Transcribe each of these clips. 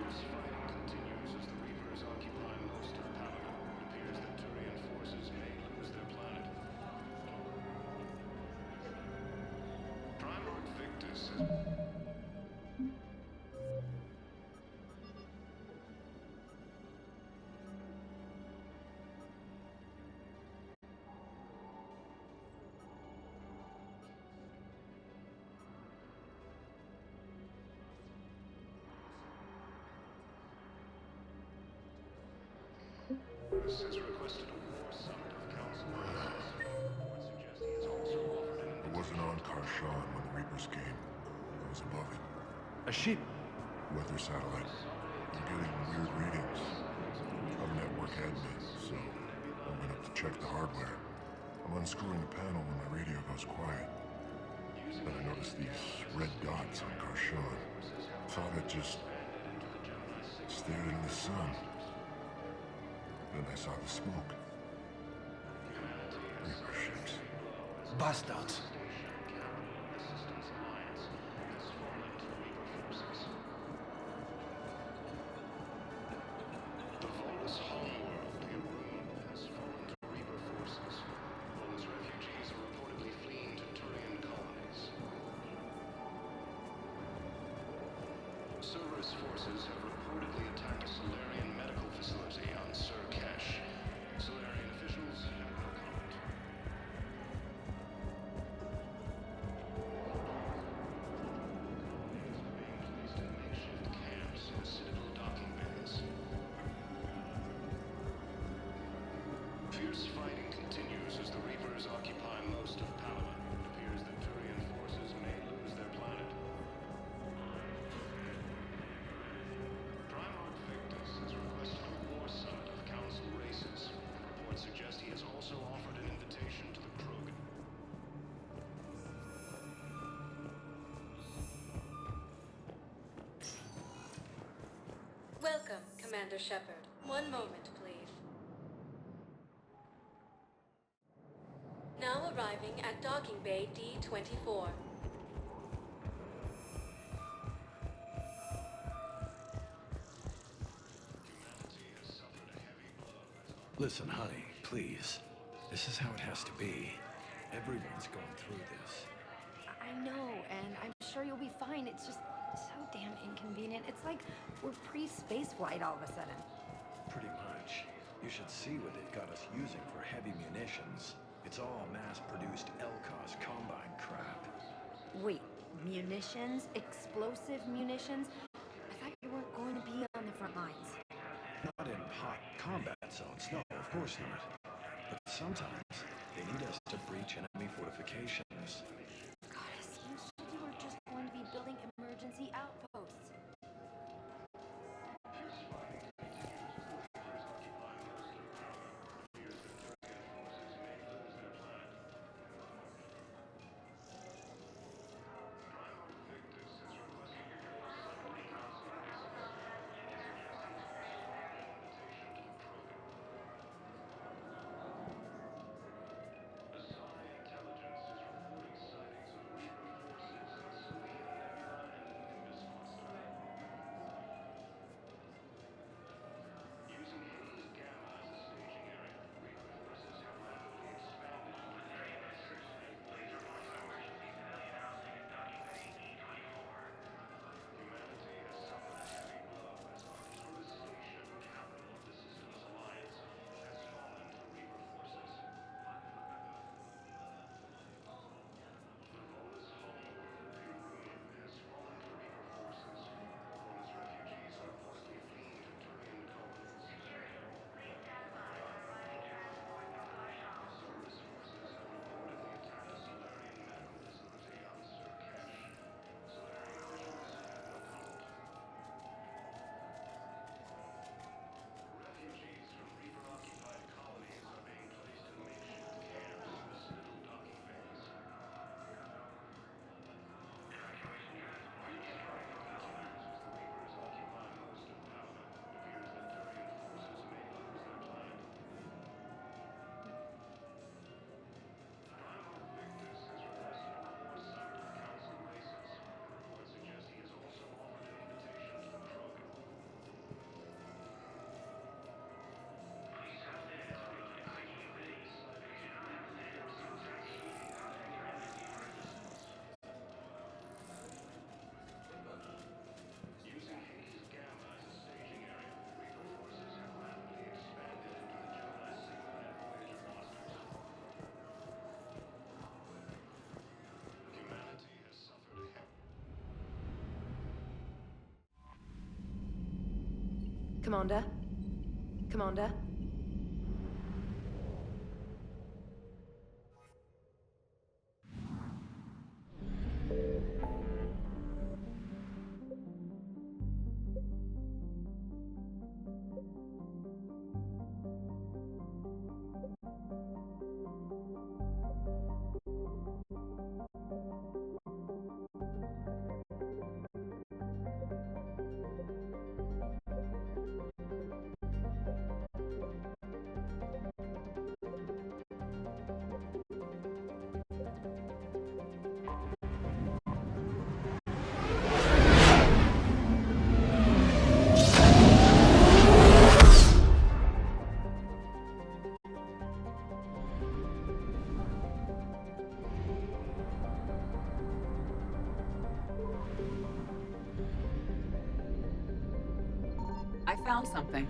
Fierce fighting continues as the Reapers occupy most of Paragon. It appears that Turian forces may lose their planet. Primarch Victus has... has requested a war summit of council races. Reports suggest he has also offered an I wasn't on Karshan when the Reapers came. I was above it. A ship? Weather satellite. I'm getting weird readings. Our network had been, so I went up to check the hardware. I'm unscrewing the panel when my radio goes quiet. Then I noticed these red dots on Karshan. Thought I'd just stared into the sun. Then I saw the smoke. Reaper ships. Bastards. The Volus homeworld in Rome has fallen to Reaper forces. Volus refugees are reportedly fleeing to Turian colonies. Cerberus forces have reportedly attacked a Solarian medical facility on Sur Kesh. Solarian officials have no comment. Colonies are being placed in makeshift camps in Citadel docking bays. Fierce fighting continues as the Reapers occupy most of Palawan. It appears that Turian forces may lose their planet. Primarch Victus has requested a war summit of council races. Reports suggest he has also offered an invitation to the Krogan. Welcome, Commander Shepard. One moment, please. Now arriving at Docking Bay D-24. Humanity has suffered a heavy blow as our... Listen, honey, please. This is how it has to be. Everyone's going through this. I know, and I'm sure you'll be fine. It's just so damn inconvenient. It's like we're pre-space flight all of a sudden. Pretty much. You should see what they've got us using for heavy munitions. It's all mass-produced LCOS Combine crap. Wait, munitions? Explosive munitions? I thought you weren't going to be on the front lines. Not in hot combat zones, no, of course not. But sometimes they need us to breach enemy fortifications. Goddess, you said you were just going to be building emergency outposts. Commander? Commander? I found something.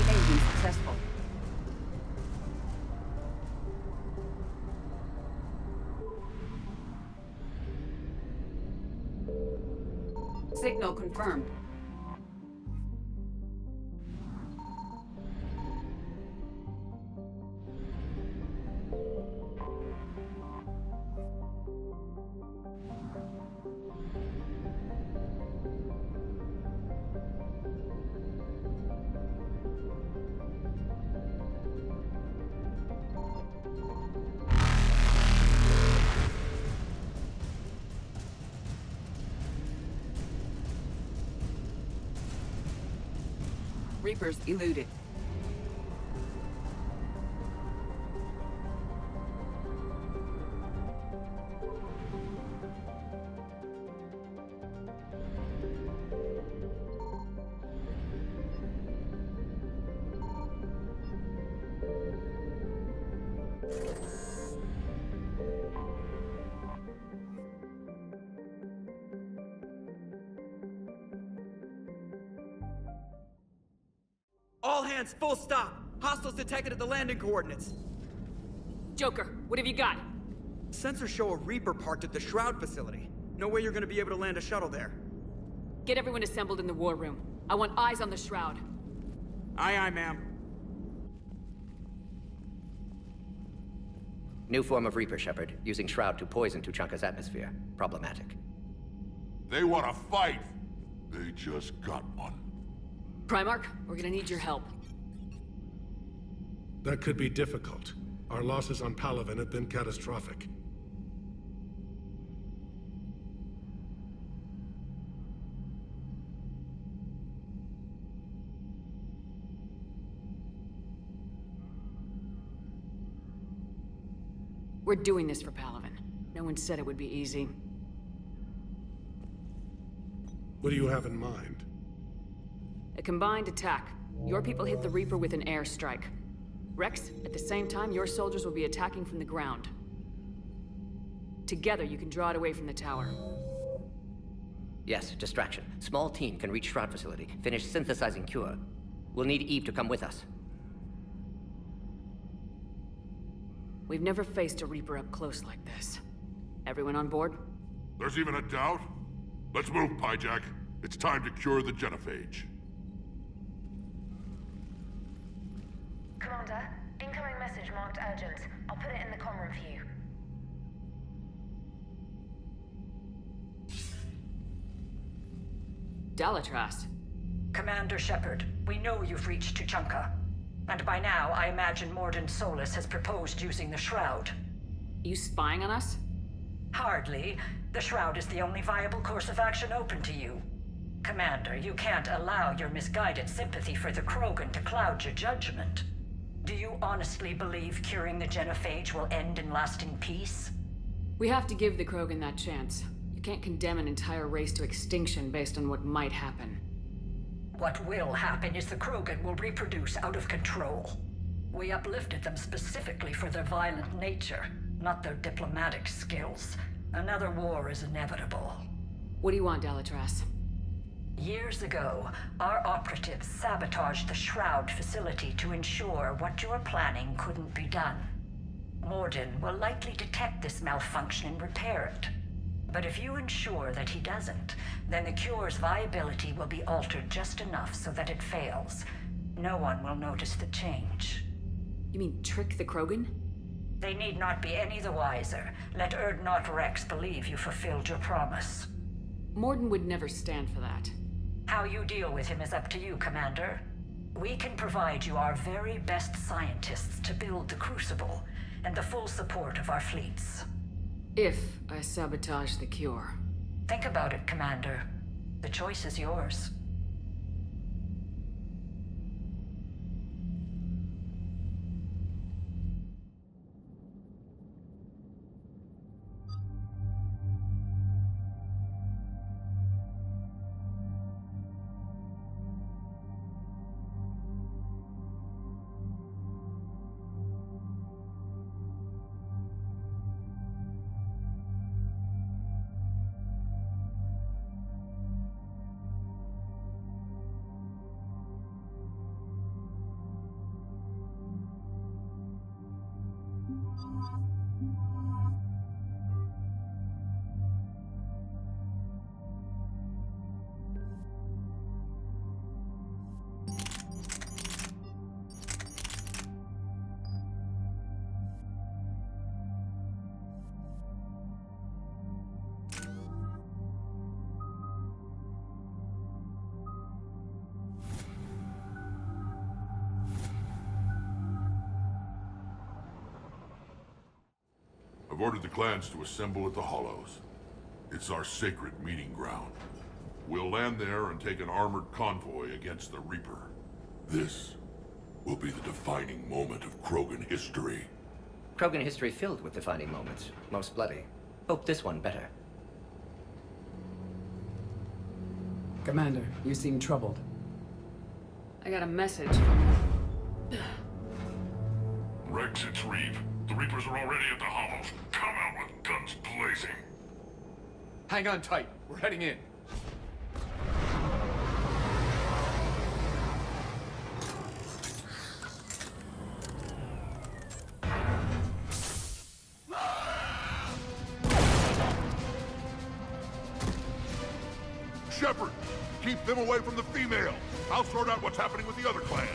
Evasion successful. Signal confirmed. Reapers eluded. All hands, full stop! Hostiles detected at the landing coordinates. Joker, what have you got? Sensors show a Reaper parked at the Shroud facility. No way you're gonna be able to land a shuttle there. Get everyone assembled in the war room. I want eyes on the Shroud. Aye, aye, ma'am. New form of Reaper, Shepard, using Shroud to poison Tuchanka's atmosphere. Problematic. They want to fight. They just got one. Primarch, we're gonna need your help. That could be difficult. Our losses on Palaven have been catastrophic. We're doing this for Palaven. No one said it would be easy. What do you have in mind? A combined attack. Your people hit the Reaper with an airstrike. Rex, at the same time, your soldiers will be attacking from the ground. Together, you can draw it away from the tower. Yes, distraction. Small team can reach Shroud facility. Finish synthesizing cure. We'll need Eve to come with us. We've never faced a Reaper up close like this. Everyone on board? There's even a doubt? Let's move, Pyjack. It's time to cure the genophage. Commander, incoming message marked urgent. I'll put it in the comm room for you. Dalatras. Commander Shepard, we know you've reached Tuchanka. And by now, I imagine Morden Solus has proposed using the Shroud. You spying on us? Hardly. The Shroud is the only viable course of action open to you. Commander, you can't allow your misguided sympathy for the Krogan to cloud your judgment. Do you honestly believe curing the genophage will end in lasting peace? We have to give the Krogan that chance. You can't condemn an entire race to extinction based on what might happen. What will happen is the Krogan will reproduce out of control. We uplifted them specifically for their violent nature, not their diplomatic skills. Another war is inevitable. What do you want, Dalatras? Years ago, our operatives sabotaged the Shroud facility to ensure what you were planning couldn't be done. Morden will likely detect this malfunction and repair it. But if you ensure that he doesn't, then the cure's viability will be altered just enough so that it fails. No one will notice the change. You mean trick the Krogan? They need not be any the wiser. Let Erdnot Rex believe you fulfilled your promise. Morden would never stand for that. How you deal with him is up to you, Commander. We can provide you our very best scientists to build the Crucible, and the full support of our fleets. If I sabotage the cure. Think about it, Commander. The choice is yours. I've ordered the clans to assemble at the Hollows. It's our sacred meeting ground. We'll land there and take an armored convoy against the Reaper. This will be the defining moment of Krogan history. Krogan history filled with defining moments. Most bloody. Hope this one better. Commander, you seem troubled. I got a message from... Rex, it's Reeve. The Reapers are already at the Hollows. Come out with guns blazing. Hang on tight. We're heading in. Shepard, keep them away from the female. I'll sort out what's happening with the other clans.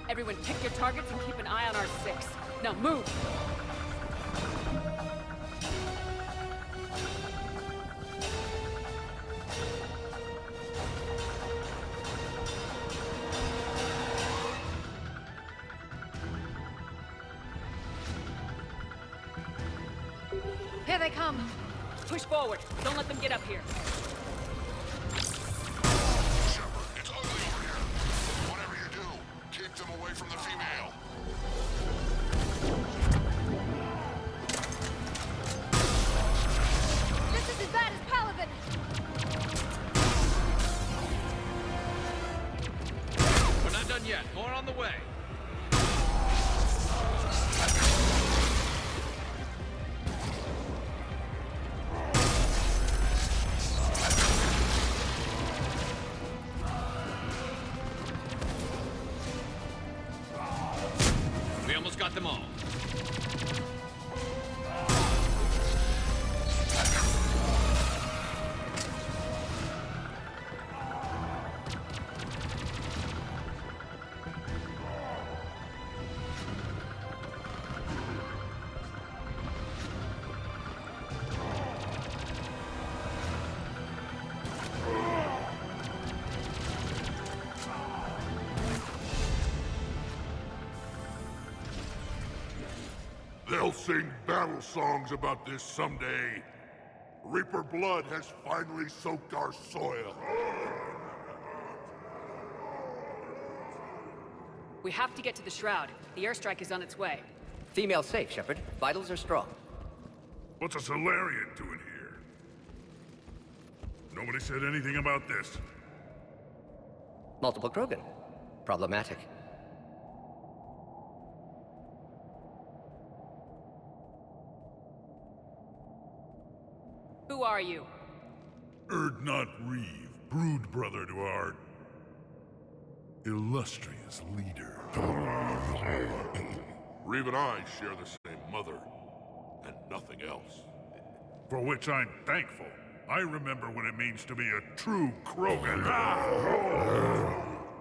Everyone pick your targets and keep an eye on our 6. Now move! Here they come. Push forward. Don't let them get up here. Shepard, it's ugly over here. Whatever you do, keep them away from the female. This is as bad as Paladin. We're not done yet. More on the way. got them all. They'll sing battle songs about this someday. Reaper blood has finally soaked our soil. We have to get to the Shroud. The airstrike is on its way. Female safe, Shepard. Vitals are strong. What's a Solarian doing here? Nobody said anything about this. Multiple Krogan. Problematic. Who are you? Erdnot Reeve, brood brother to our illustrious leader. Reeve and I share the same mother, and nothing else. For which I'm thankful. I remember what it means to be a true Krogan.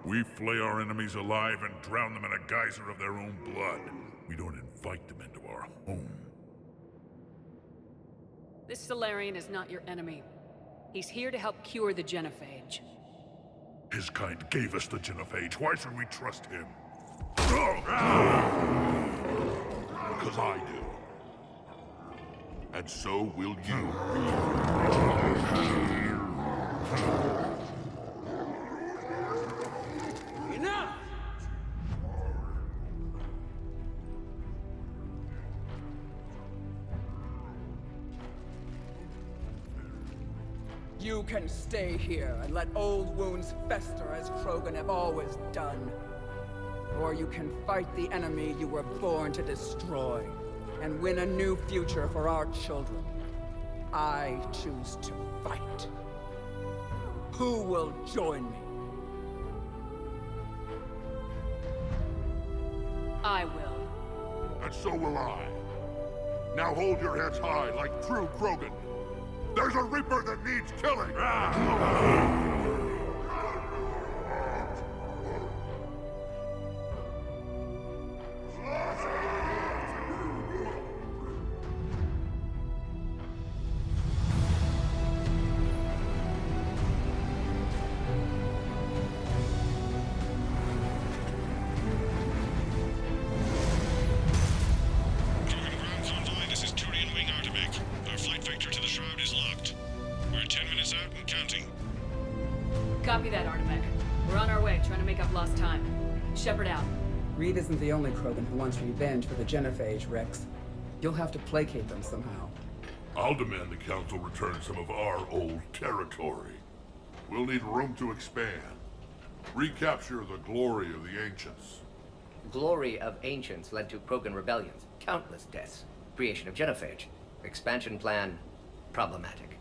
We flay our enemies alive and drown them in a geyser of their own blood. We don't invite them into our home. This Solarian is not your enemy. He's here to help cure the genophage. His kind gave us the genophage. Why should we trust him? Because I do. And so will you. Enough! You can stay here and let old wounds fester as Krogan have always done. Or you can fight the enemy you were born to destroy, and win a new future for our children. I choose to fight. Who will join me? I will. And so will I. Now hold your heads high like true Krogan. There's a Reaper that needs killing! Copy that, Artemech. We're on our way, trying to make up lost time. Shepard out. Reed isn't the only Krogan who wants revenge for the genophage, Rex. You'll have to placate them somehow. I'll demand the Council return some of our old territory. We'll need room to expand. Recapture the glory of the Ancients. Glory of Ancients led to Krogan rebellions, countless deaths, creation of genophage. Expansion plan, problematic.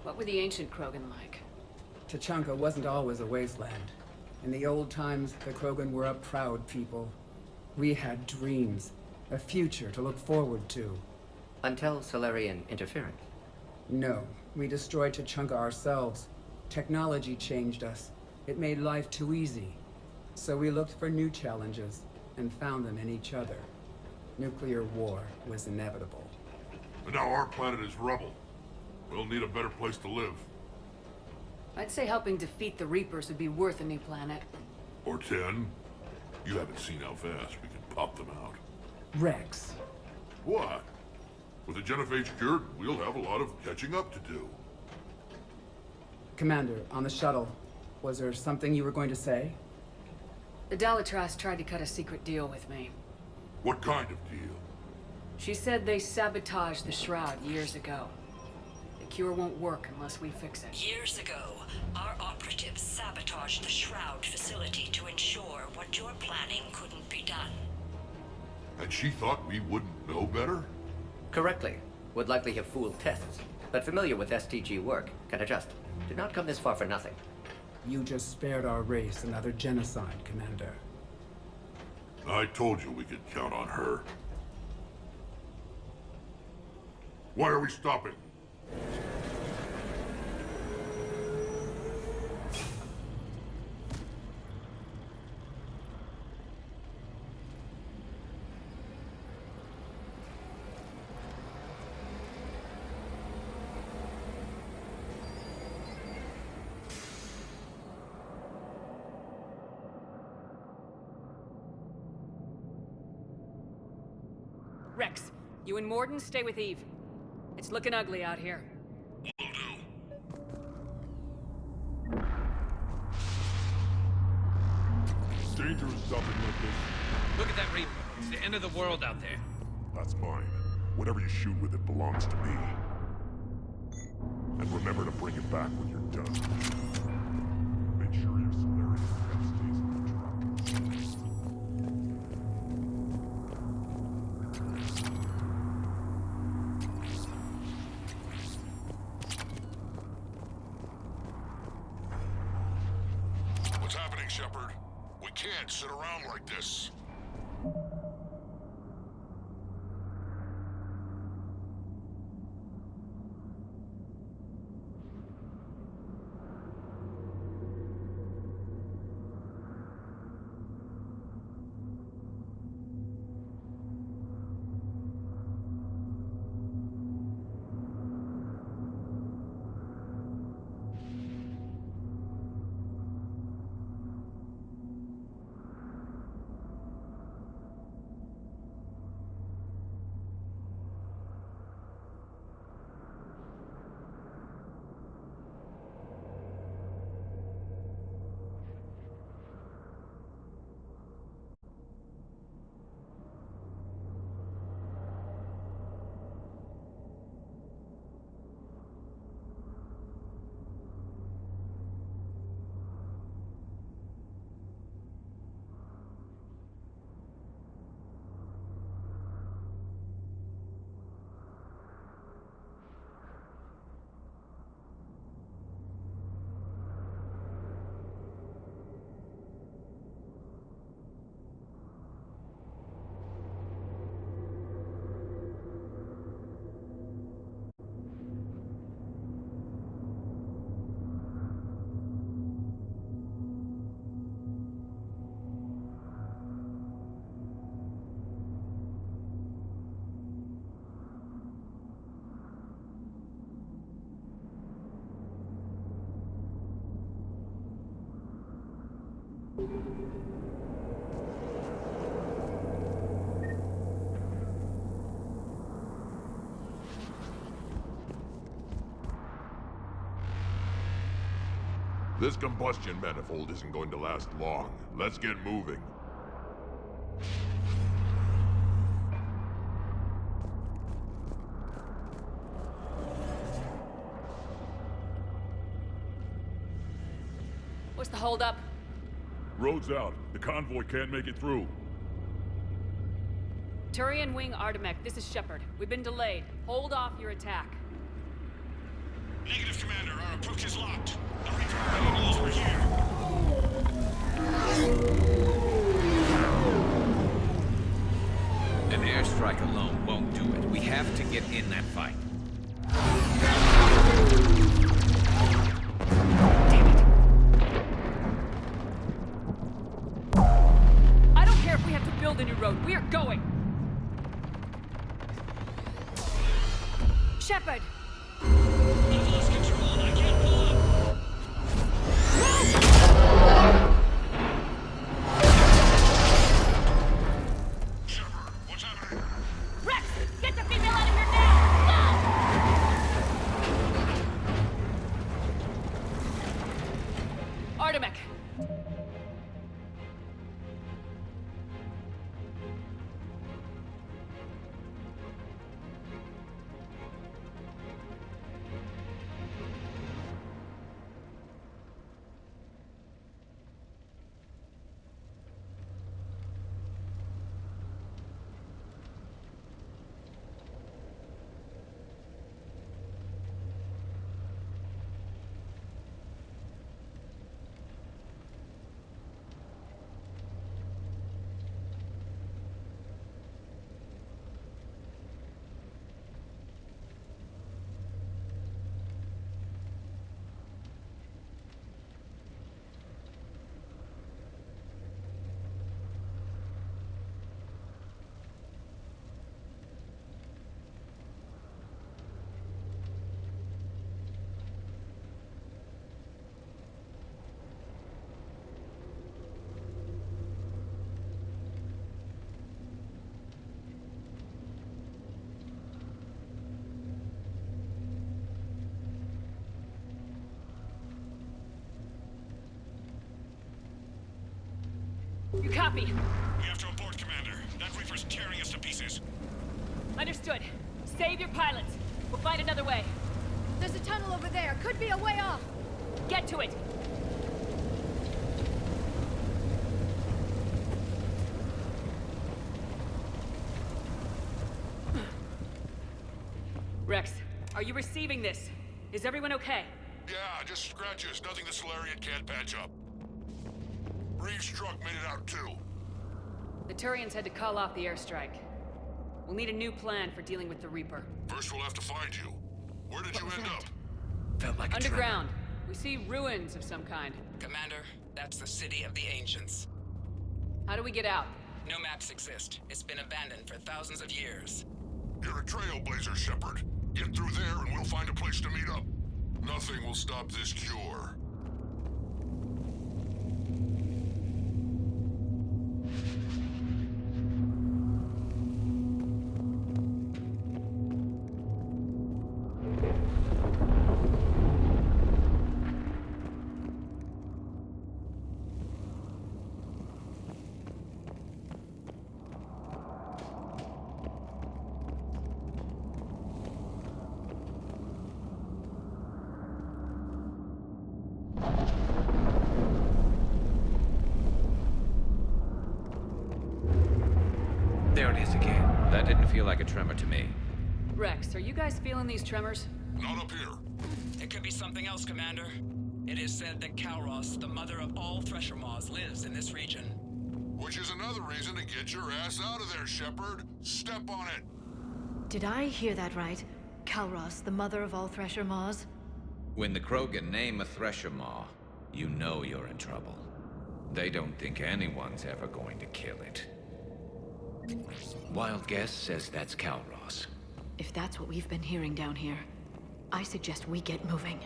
What were the ancient Krogan like? Tachanka wasn't always a wasteland. In the old times, the Krogan were a proud people. We had dreams, a future to look forward to. Until Solarian interference. No, we destroyed Tachanka ourselves. Technology changed us. It made life too easy. So we looked for new challenges, and found them in each other. Nuclear war was inevitable. And now our planet is rubble. We'll need a better place to live. I'd say helping defeat the Reapers would be worth a new planet. Or 10? You haven't seen how fast we can pop them out. Rex. What? With the genophage cured, we'll have a lot of catching up to do. Commander, on the shuttle, was there something you were going to say? The Dalitras tried to cut a secret deal with me. What kind of deal? She said they sabotaged the Shroud years ago. The cure won't work unless we fix it. Years ago, our operatives sabotaged the Shroud facility to ensure what you're planning couldn't be done. And she thought we wouldn't know better? Correctly. Would likely have fooled tests, but familiar with STG work, can adjust. Did not come this far for nothing. You just spared our race another genocide, Commander. I told you we could count on her. Why are we stopping? Rex, you and Morden stay with Eve. It's looking ugly out here. It's dangerous stopping like this. Look at that Reaper. It's the end of the world out there. That's mine. Whatever you shoot with it belongs to me. And remember to bring it back when you're done. Make sure your Solarian stuff stays in the truck. What's happening, Shepard? We can't sit around like this. This combustion manifold isn't going to last long. Let's get moving. What's the holdup? Road's out. The convoy can't make it through. Turian Wing Artemec, this is Shepard. We've been delayed. Hold off your attack. Negative, Commander. Our approach is locked. The Reaper rebellion knows we're here. An airstrike alone won't do it. We have to get in that fight. I don't care if we have to build a new road. We are going! Shepard! I've lost control. I can't pull up. You copy? We have to abort, Commander. That Reaper's tearing us to pieces. Understood. Save your pilots. We'll find another way. There's a tunnel over there. Could be a way off. Get to it! Rex, are you receiving this? Is everyone okay? Yeah, just scratches. Nothing the Solarian can't patch up. Reeves' truck made it out too. The Turians had to call off the airstrike. We'll need a new plan for dealing with the Reaper. First we'll have to find you. Where did you end up? Felt like Underground. We see ruins of some kind. Commander, that's the city of the ancients. How do we get out? No maps exist. It's been abandoned for thousands of years. You're a trailblazer, Shepard. Get through there and we'll find a place to meet up. Nothing will stop this cure. There it is again. That didn't feel like a tremor to me. Rex, are you guys feeling these tremors? Not up here. It could be something else, Commander. It is said that Kalros, the mother of all Thresher Maws, lives in this region. Which is another reason to get your ass out of there, Shepard. Step on it. Did I hear that right? Kalros, the mother of all Thresher Maws? When the Krogan name a Thresher Maw, you know you're in trouble. They don't think anyone's ever going to kill it. Wild guess says that's Kalros. If that's what we've been hearing down here, I suggest we get moving.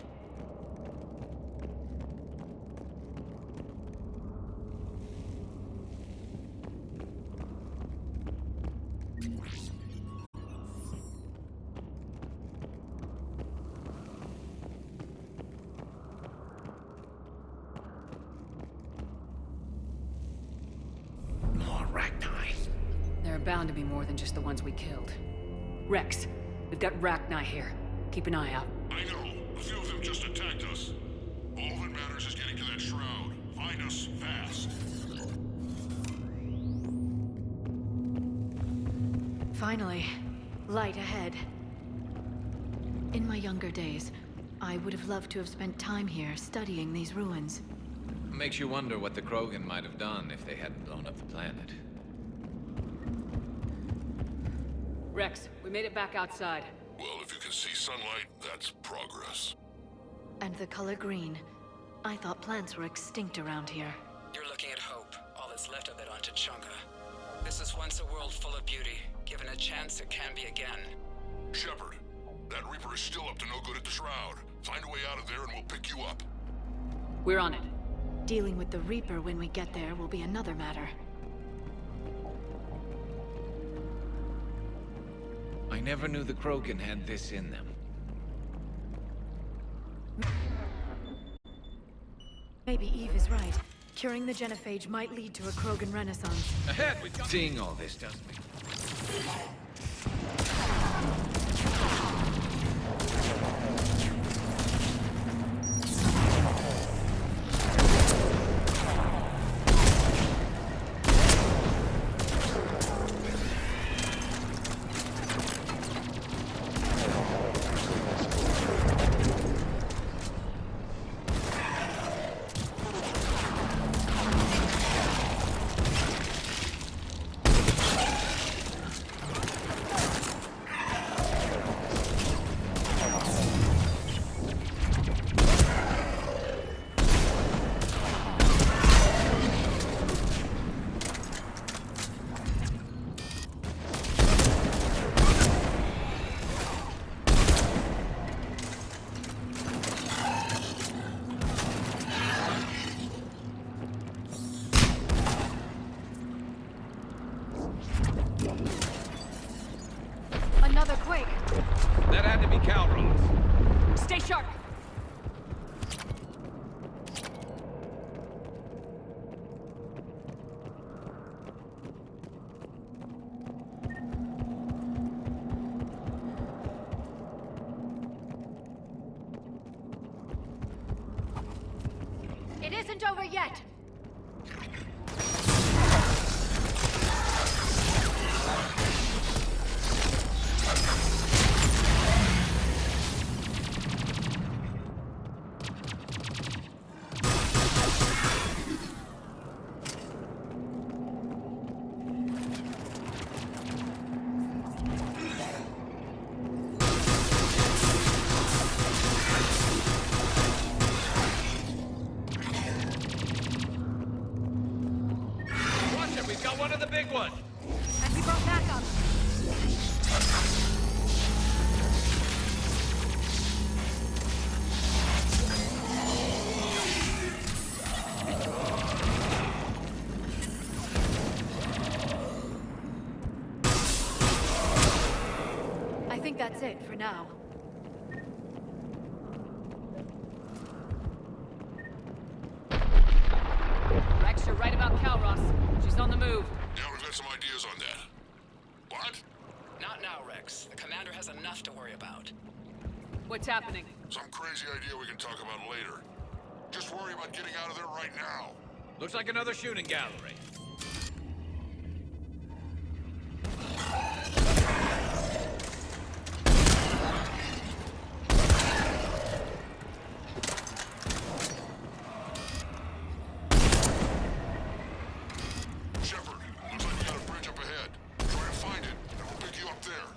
More Ragni. There are bound to be more than just the ones we killed. Rex, we've got Rachni here. Keep an eye out. I know. A few of them just attacked us. All that matters is getting to that shroud. Find us fast. Finally, light ahead. In my younger days, I would have loved to have spent time here studying these ruins. Makes you wonder what the Krogan might have done if they hadn't blown up the planet. Rex, we made it back outside. Well, if you can see sunlight, that's progress. And the color green. I thought plants were extinct around here. You're looking at hope, all that's left of it on Tuchanka. This is once a world full of beauty. Given a chance, it can be again. Shepard, that Reaper is still up to no good at the shroud. Find a way out of there and we'll pick you up. We're on it. Dealing with the Reaper when we get there will be another matter. I never knew the Krogan had this in them. Maybe Eve is right. Curing the genophage might lead to a Krogan renaissance. Ahead! Seeing all this doesn't make... Another quake! That had to be Kalros. Stay sharp! isn't over yet! And we brought backup. I think that's it for now. Rex, you're right about Calros. She's on the move. Yeah, we've got some ideas on that. What? Not now, Rex. The commander has enough to worry about. What's happening? Some crazy idea we can talk about later. Just worry about getting out of there right now. Looks like another shooting gallery. Shepard, looks like we got a bridge up ahead. Try to find it, and we'll pick you up there.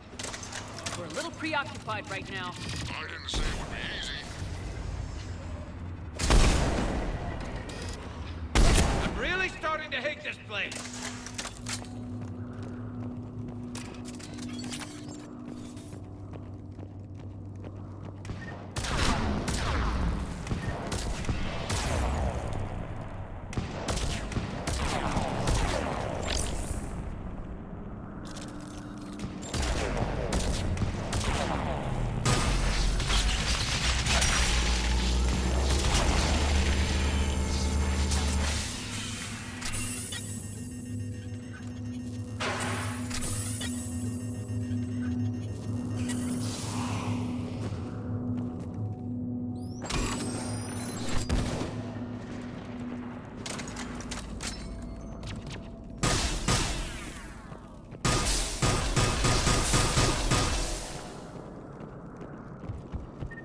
We're a little preoccupied right now. I didn't say it would be easy. I'm really starting to hate this place.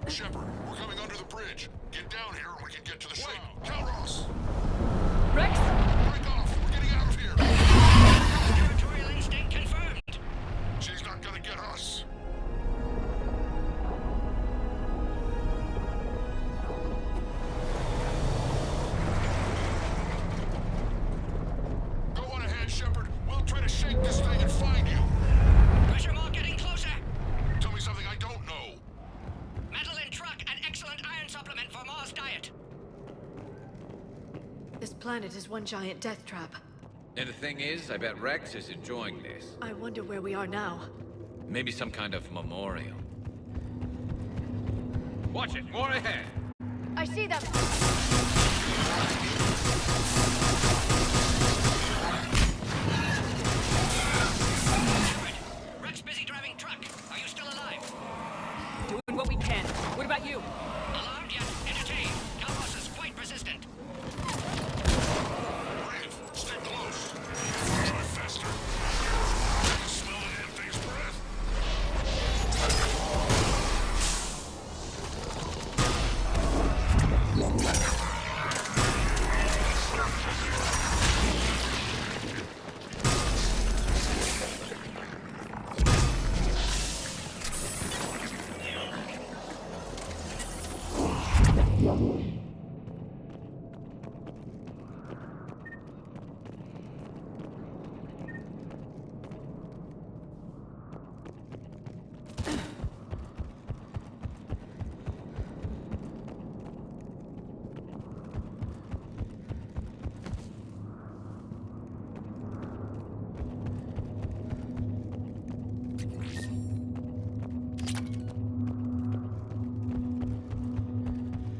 Shepard, we're coming under the bridge. Get down here and we can get to the ship. Calros! Rex? Break off! We're getting out of here! Territorial instinct confirmed. She's not gonna get us. Go on ahead, Shepard. We'll try to shake this thing and find you. Pressure mark getting closer. Tell me something I don't know. Metal in truck, an excellent iron supplement for Mars diet. This planet is one giant death trap. And the thing is, I bet Rex is enjoying this. I wonder where we are now. Maybe some kind of memorial. Watch it, more ahead. I see them! Rex busy driving truck. Are you still alive? Doing what we can. What about you? Alarmed yet? Entertained. Calros is quite persistent. Brave, stay close. Try faster. Smell the damn thing's breath.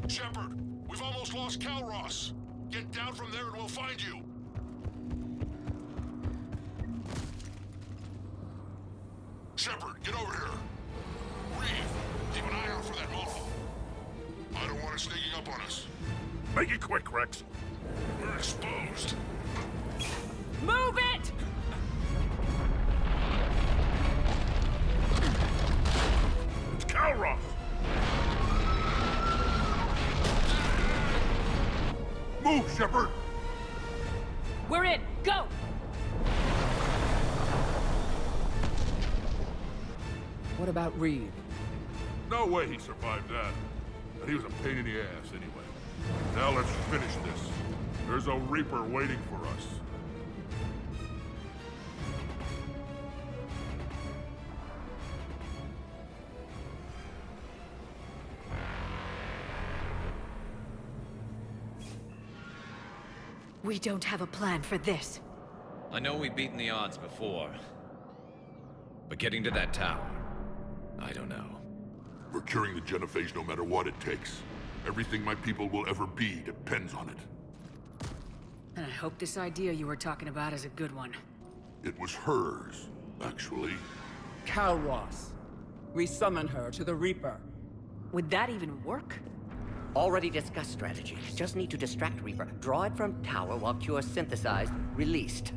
Shepard, we've almost lost Calros. Get down from there and we'll find you. Shepard, get over here. Reeve, keep an eye out for that model. I don't want it sneaking up on us. Make it quick, Rex. We're exposed. Move it! It's Calross! Move, Shepard! We're in! Go! What about Reed? No way he survived that. And he was a pain in the ass anyway. Now let's finish this. There's a Reaper waiting for us. We don't have a plan for this. I know we've beaten the odds before. But getting to that tower, I don't know. We're curing the genophage no matter what it takes. Everything my people will ever be depends on it. And I hope this idea you were talking about is a good one. It was hers, actually. Calross. We summon her to the Reaper. Would that even work? Already discussed strategy. Just need to distract Reaper. Draw it from tower while Cure synthesized, released.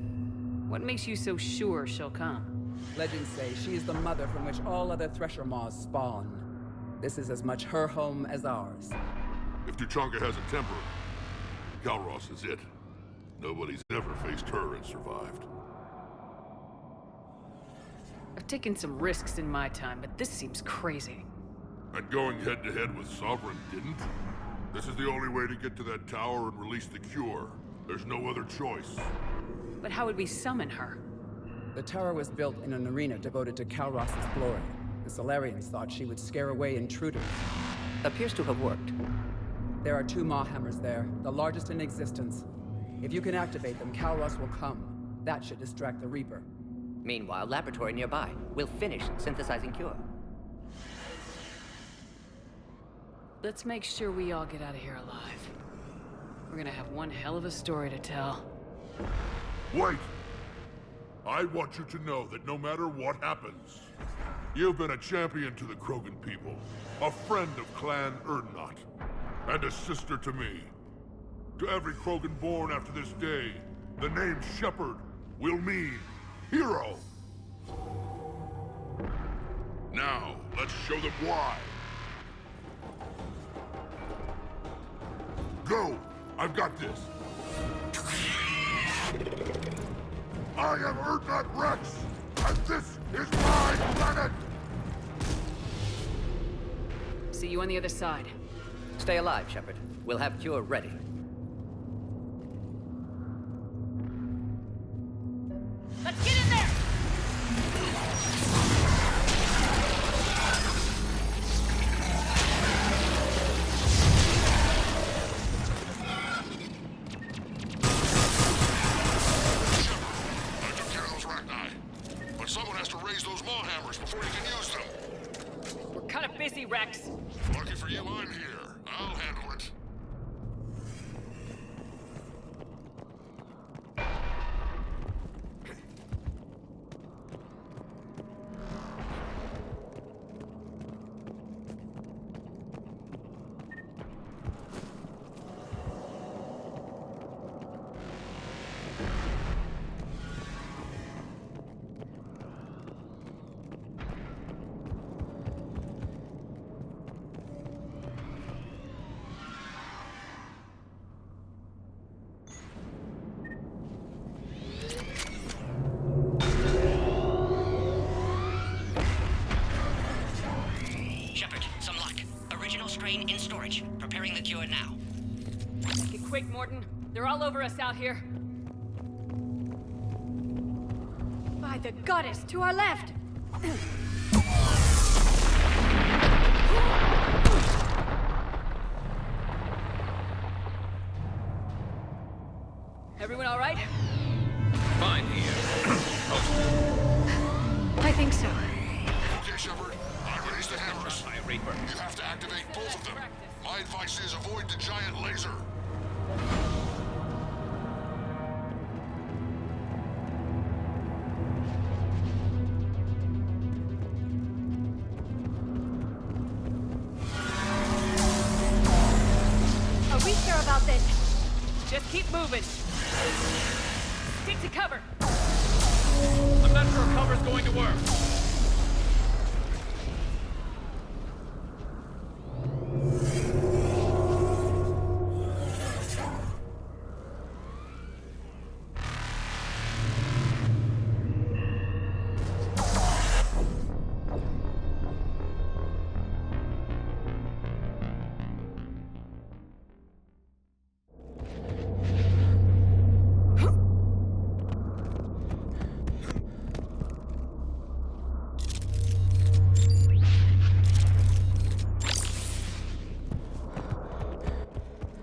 What makes you so sure she'll come? Legends say she is the mother from which all other Thresher Maws spawn. This is as much her home as ours. If Tuchanka has a temper, Calross is it. Nobody's ever faced her and survived. I've taken some risks in my time, but this seems crazy. And going head-to-head with Sovereign didn't? This is the only way to get to that tower and release the cure. There's no other choice. But how would we summon her? The tower was built in an arena devoted to Calross's glory. The Solarians thought she would scare away intruders. Appears to have worked. There are 2 Maw hammers there, the largest in existence. If you can activate them, Calross will come. That should distract the Reaper. Meanwhile, laboratory nearby. We'll finish synthesizing Cure. Let's make sure we all get out of here alive. We're gonna have one hell of a story to tell. Wait! I want you to know that no matter what happens, you've been a champion to the Krogan people, a friend of Clan Erdnot, and a sister to me. To every Krogan born after this day, the name Shepard will mean hero. Now, let's show them why. Go! I've got this! I am Erdnot Rex, and this is my planet! See you on the other side. Stay alive, Shepard. We'll have Cure ready. Let's get in there! But someone has to raise those Maw hammers before you can use them. We're kind of busy, Rex. Lucky for you, I'm here. I'll handle it. In storage. Preparing the cure now. Get quick, Morton. They're all over us out here. By the goddess, to our left! Everyone all right? Fine here. I think so. Okay, Shepard. I released the hammers. By a Reaper. You have to activate both of them. My advice is avoid the giant laser. Are we sure about this? Keep moving. Stick to cover. I'm not sure cover's going to work.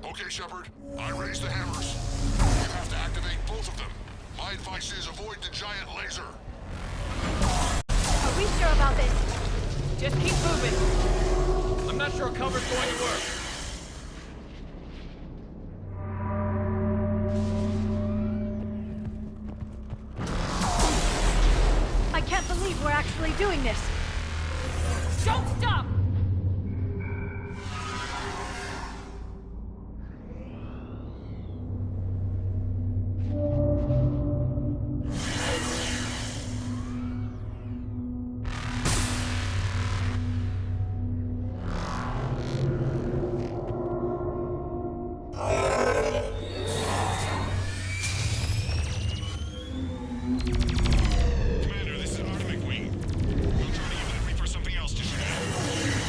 Okay, Shepard. I raised the hammers. You have to activate both of them. My advice is avoid the giant laser. Are we sure about this? Just keep moving. I'm not sure cover's going to work. I can't believe we're actually doing this. Don't stop! Commander, this is Artemis Wing. We'll try to use that Reaper something else just now.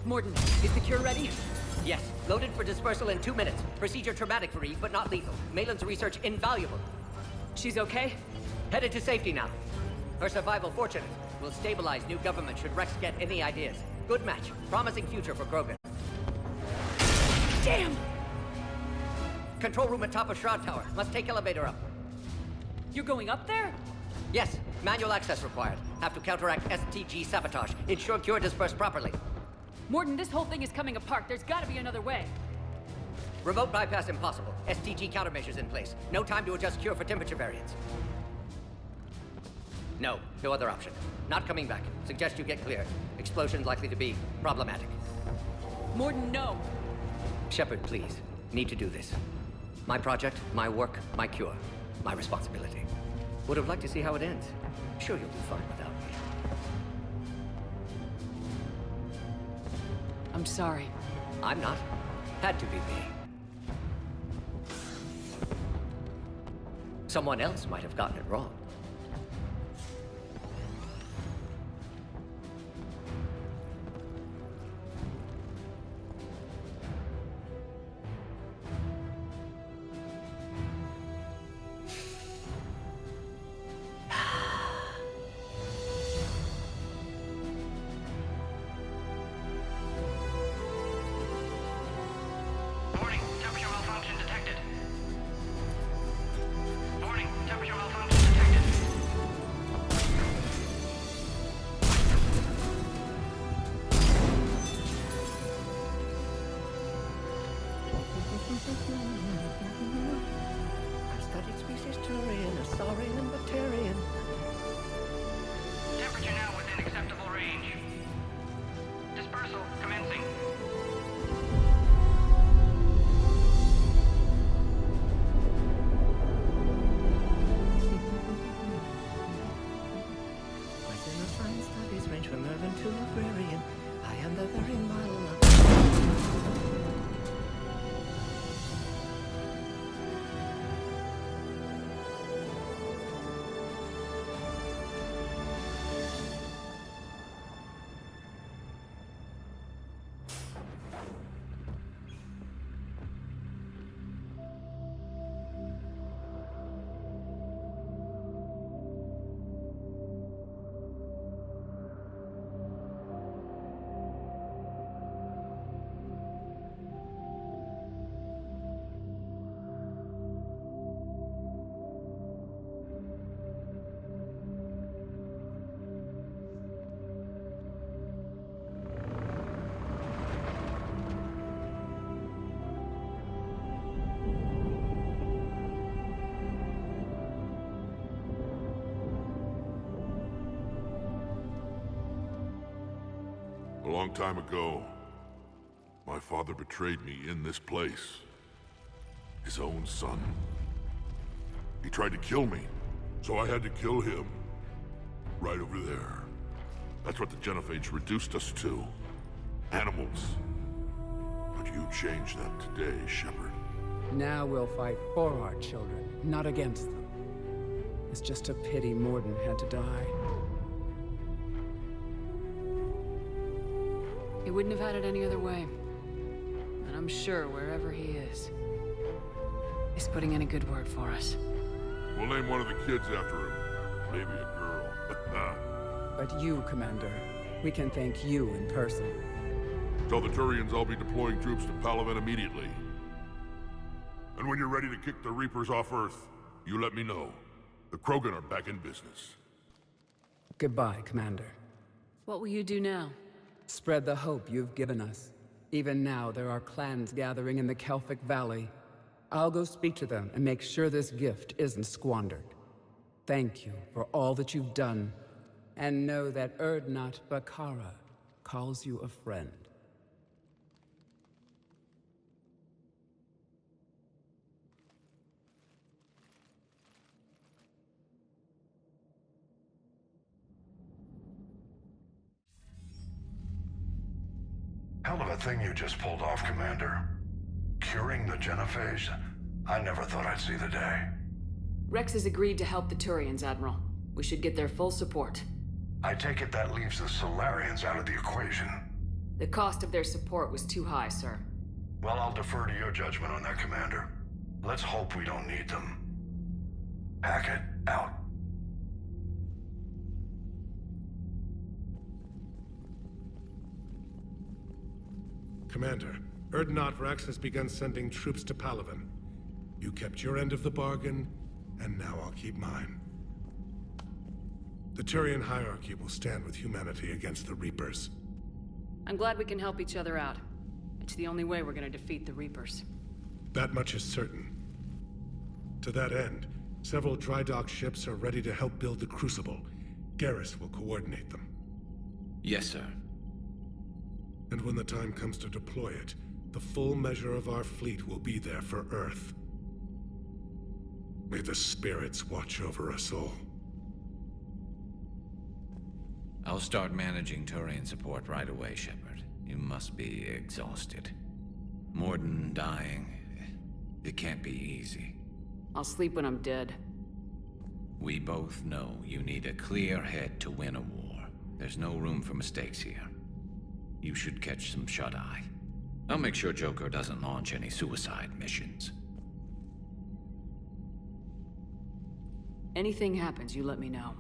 Morden, is the cure ready? Yes, loaded for dispersal in 2 minutes. Procedure traumatic for Eve, but not lethal. Malin's research invaluable. She's okay? Headed to safety now. Her survival fortunate. Will stabilize new government should Rex get any ideas. Good match. Promising future for Krogan. Damn! Control room at top of Shroud Tower. Must take elevator up. You're going up there? Yes, manual access required. Have to counteract STG sabotage. Ensure cure dispersed properly. Morden, this whole thing is coming apart. There's gotta be another way. Remote bypass impossible. STG countermeasures in place. No time to adjust cure for temperature variance. No other option. Not coming back. Suggest you get clear. Explosion likely to be problematic. Morden, no! Shepard, please. Need to do this. My project, my work, my cure. My responsibility. Would have liked to see how it ends. Sure you'll do fine without me. I'm sorry. I'm not. Had to be me. Someone else might have gotten it wrong. Warning, temperature malfunction detected. Warning, temperature malfunction detected. I studied species Turian, a saurian, Bacterian. Temperature now within acceptable range. Dispersal commencing. Within the science studies range from urban to agrarian. I am the very model of... A long time ago, my father betrayed me in this place. His own son. He tried to kill me, so I had to kill him. Right over there. That's what the Genophage reduced us to. Animals. But you changed that today, Shepard. Now we'll fight for our children, not against them. It's just a pity Morden had to die. He wouldn't have had it any other way. And I'm sure wherever he is, he's putting in a good word for us. We'll name one of the kids after him. Maybe a girl. But you, Commander, we can thank you in person. Tell the Turians I'll be deploying troops to Palaven immediately. And when you're ready to kick the Reapers off Earth, you let me know. The Krogan are back in business. Goodbye, Commander. What will you do now? Spread the hope you've given us. Even now, there are clans gathering in the Kelphic Valley. I'll go speak to them and make sure this gift isn't squandered. Thank you for all that you've done, and know that Erdnot Bakara calls you a friend. Hell of a thing you just pulled off, Commander. Curing the Genophage? I never thought I'd see the day. Rex has agreed to help the Turians, Admiral. We should get their full support. I take it that leaves the Solarians out of the equation. The cost of their support was too high, sir. Well, I'll defer to your judgment on that, Commander. Let's hope we don't need them. Hackett, out. Commander, Erdnot Rex has begun sending troops to Palaven. You kept your end of the bargain, and now I'll keep mine. The Turian hierarchy will stand with humanity against the Reapers. I'm glad we can help each other out. It's the only way we're gonna defeat the Reapers. That much is certain. To that end, several dry dock ships are ready to help build the Crucible. Garrus will coordinate them. Yes, sir. And when the time comes to deploy it, the full measure of our fleet will be there for Earth. May the spirits watch over us all. I'll start managing Turian support right away, Shepard. You must be exhausted. Morden dying. It can't be easy. I'll sleep when I'm dead. We both know you need a clear head to win a war. There's no room for mistakes here. You should catch some shut-eye. I'll make sure Joker doesn't launch any suicide missions. Anything happens, you let me know.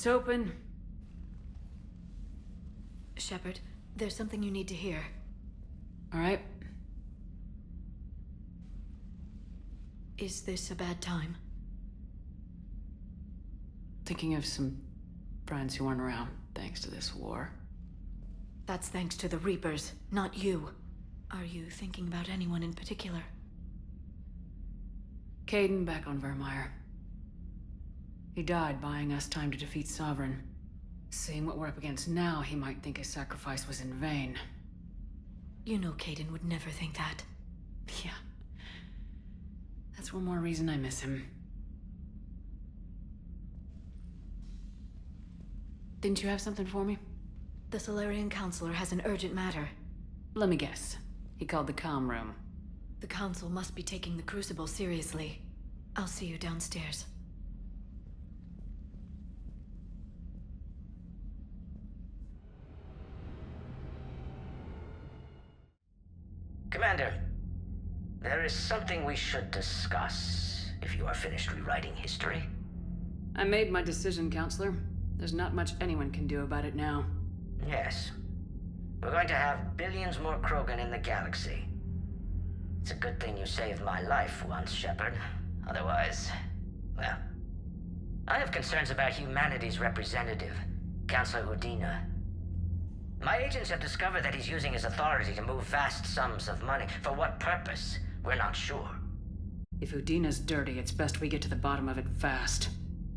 It's open. Shepard, there's something you need to hear. All right. Is this a bad time? Thinking of some friends who aren't around thanks to this war. That's thanks to the Reapers, not you. Are you thinking about anyone in particular? Caden back on Vermeer. He died buying us time to defeat Sovereign. Seeing what we're up against now, he might think his sacrifice was in vain. You know Caden would never think that. Yeah. That's one more reason I miss him. Didn't you have something for me? The Solarian Counselor has an urgent matter. Let me guess. He called the comm room. The Council must be taking the Crucible seriously. I'll see you downstairs. Commander, there is something we should discuss, if you are finished rewriting history. I made my decision, Counselor. There's not much anyone can do about it now. Yes. We're going to have billions more Krogan in the galaxy. It's a good thing you saved my life once, Shepard. Otherwise, well... I have concerns about humanity's representative, Counselor Udina. My agents have discovered that he's using his authority to move vast sums of money. For what purpose? We're not sure. If Udina's dirty, it's best we get to the bottom of it fast.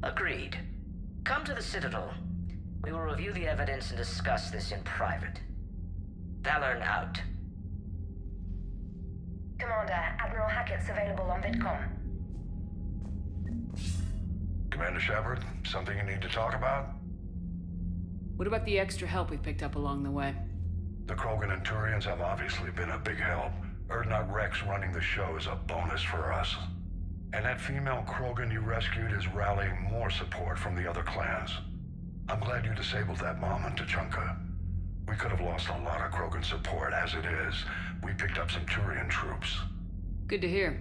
Agreed. Come to the Citadel. We will review the evidence and discuss this in private. Valorn out. Commander, Admiral Hackett's available on VidCom. Commander Shepard, something you need to talk about? What about the extra help we picked up along the way? The Krogan and Turians have obviously been a big help. Urdnot Rex running the show is a bonus for us. And that female Krogan you rescued is rallying more support from the other clans. I'm glad you disabled that bomb in Tuchanka. We could have lost a lot of Krogan support as it is. We picked up some Turian troops. Good to hear.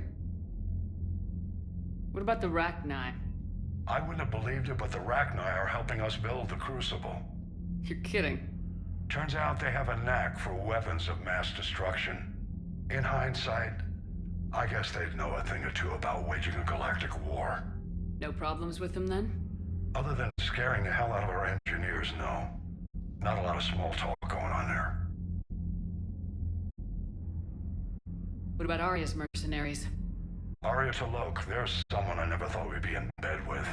What about the Rachni? I wouldn't have believed it, but the Rachni are helping us build the Crucible. You're kidding. Turns out they have a knack for weapons of mass destruction. In hindsight, I guess they'd know a thing or two about waging a galactic war. No problems with them then? Other than scaring the hell out of our engineers, no. Not a lot of small talk going on there. What about Arya's mercenaries? Arya T'Loak, there's someone I never thought we'd be in bed with.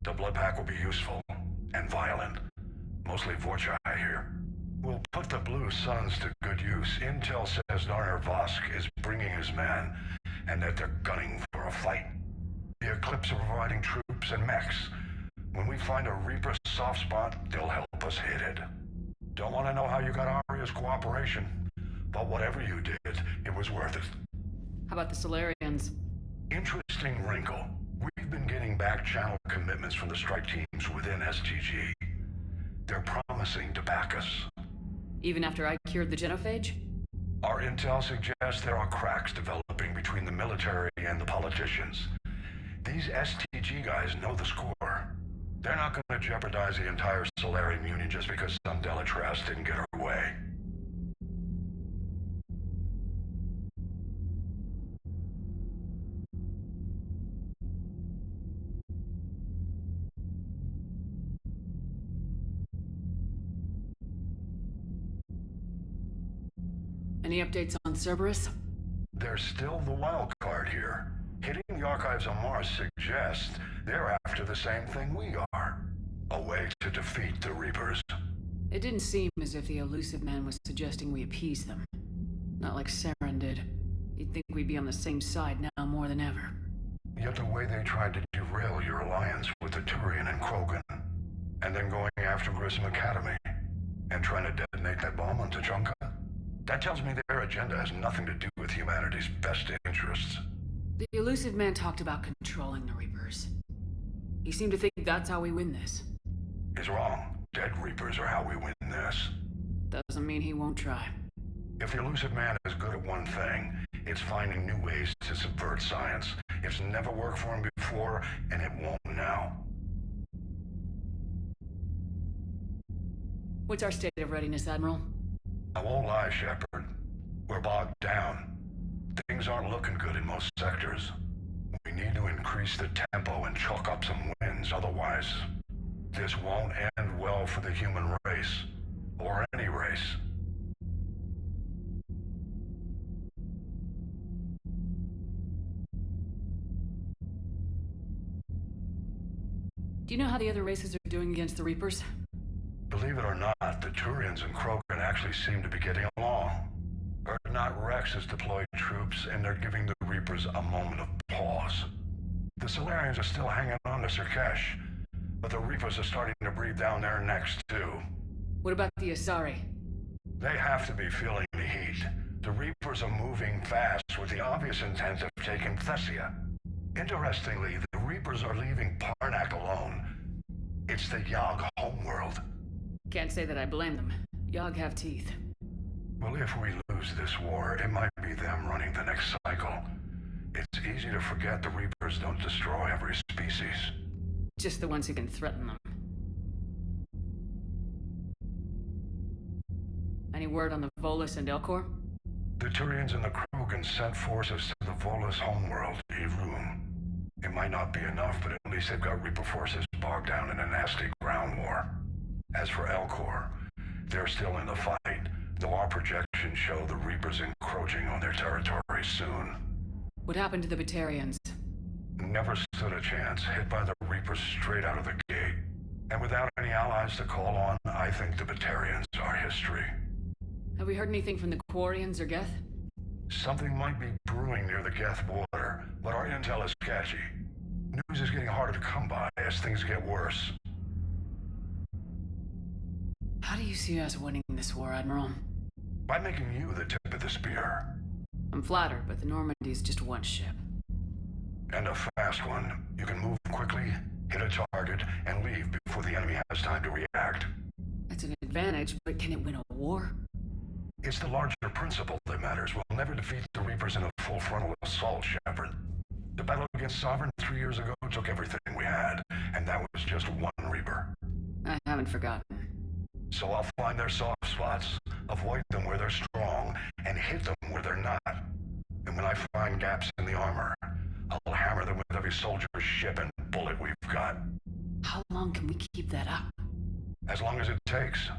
The blood pack will be useful and violent. Mostly Vorchai here. We'll put the Blue Suns to good use. Intel says Narner Vosk is bringing his man, and that they're gunning for a fight. The Eclipse are providing troops and mechs. When we find a Reaper soft spot, they'll help us hit it. Don't want to know how you got Arya's cooperation, but whatever you did, it was worth it. How about the Solarians? Interesting wrinkle. We've been getting back-channel commitments from the strike teams within STG. They're promising to back us. Even after I cured the genophage? Our intel suggests there are cracks developing between the military and the politicians. These STG guys know the score. They're not going to jeopardize the entire Solarian Union just because some Delatras didn't get her way. Any updates on Cerberus? They're still the wild card here. Hitting the archives on Mars suggests they're after the same thing we are. A way to defeat the Reapers. It didn't seem as if the Elusive Man was suggesting we appease them. Not like Saren did. You'd think we'd be on the same side now more than ever. Yet the way they tried to derail your alliance with the Turian and Krogan, and then going after Grissom Academy, and trying to detonate that bomb on Tuchanka, that tells me their agenda has nothing to do with humanity's best interests. The Elusive Man talked about controlling the Reapers. He seemed to think that's how we win this. He's wrong. Dead Reapers are how we win this. Doesn't mean he won't try. If the Elusive Man is good at one thing, it's finding new ways to subvert science. It's never worked for him before, and it won't now. What's our state of readiness, Admiral? I won't lie, Shepard. We're bogged down. Things aren't looking good in most sectors. We need to increase the tempo and chalk up some wins, otherwise this won't end well for the human race. Or any race. Do you know how the other races are doing against the Reapers? Believe it or not, the Turians and Krogan actually seem to be getting along. Urdnot Rex has deployed troops, and they're giving the Reapers a moment of pause. The Solarians are still hanging on to Sirkesh, but the Reapers are starting to breathe down their necks too. What about the Asari? They have to be feeling the heat. The Reapers are moving fast with the obvious intent of taking Thessia. Interestingly, the Reapers are leaving Parnak alone. It's the Yog homeworld. Can't say that I blame them. Yog have teeth. Well, if we lose this war, it might be them running the next cycle. It's easy to forget the Reapers don't destroy every species. Just the ones who can threaten them. Any word on the Volus and Elcor? The Turians and the Krogan sent forces to the Volus homeworld, Irun. It might not be enough, but at least they've got Reaper forces bogged down in a nasty ground war. As for Elcor, They're still in the fight, though our projections show the Reapers encroaching on their territory soon. What happened to the Batarians? Never stood a chance, hit by the Reapers straight out of the gate. And without any allies to call on, I think the Batarians are history. Have we heard anything from the Quarians or Geth? Something might be brewing near the Geth border, but our intel is sketchy. News is getting harder to come by as things get worse. How do you see us winning this war, Admiral? By making you the tip of the spear. I'm flattered, but the Normandy is just one ship. And a fast one. You can move quickly, hit a target, and leave before the enemy has time to react. That's an advantage, but can it win a war? It's the larger principle that matters. We'll never defeat the Reapers in a full frontal assault, Shepard. The battle against Sovereign 3 years ago took everything we had, and that was just one Reaper. I haven't forgotten. So I'll find their soft spots, avoid them where they're strong, and hit them where they're not. And when I find gaps in the armor, I'll hammer them with every soldier, ship, and bullet we've got. How long can we keep that up? As long as it takes.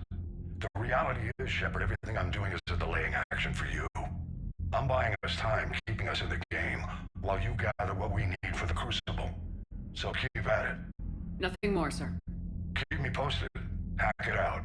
The reality is, Shepard, everything I'm doing is a delaying action for you. I'm buying us time, keeping us in the game, while you gather what we need for the Crucible. So keep at it. Nothing more, sir. Keep me posted. Hack it out.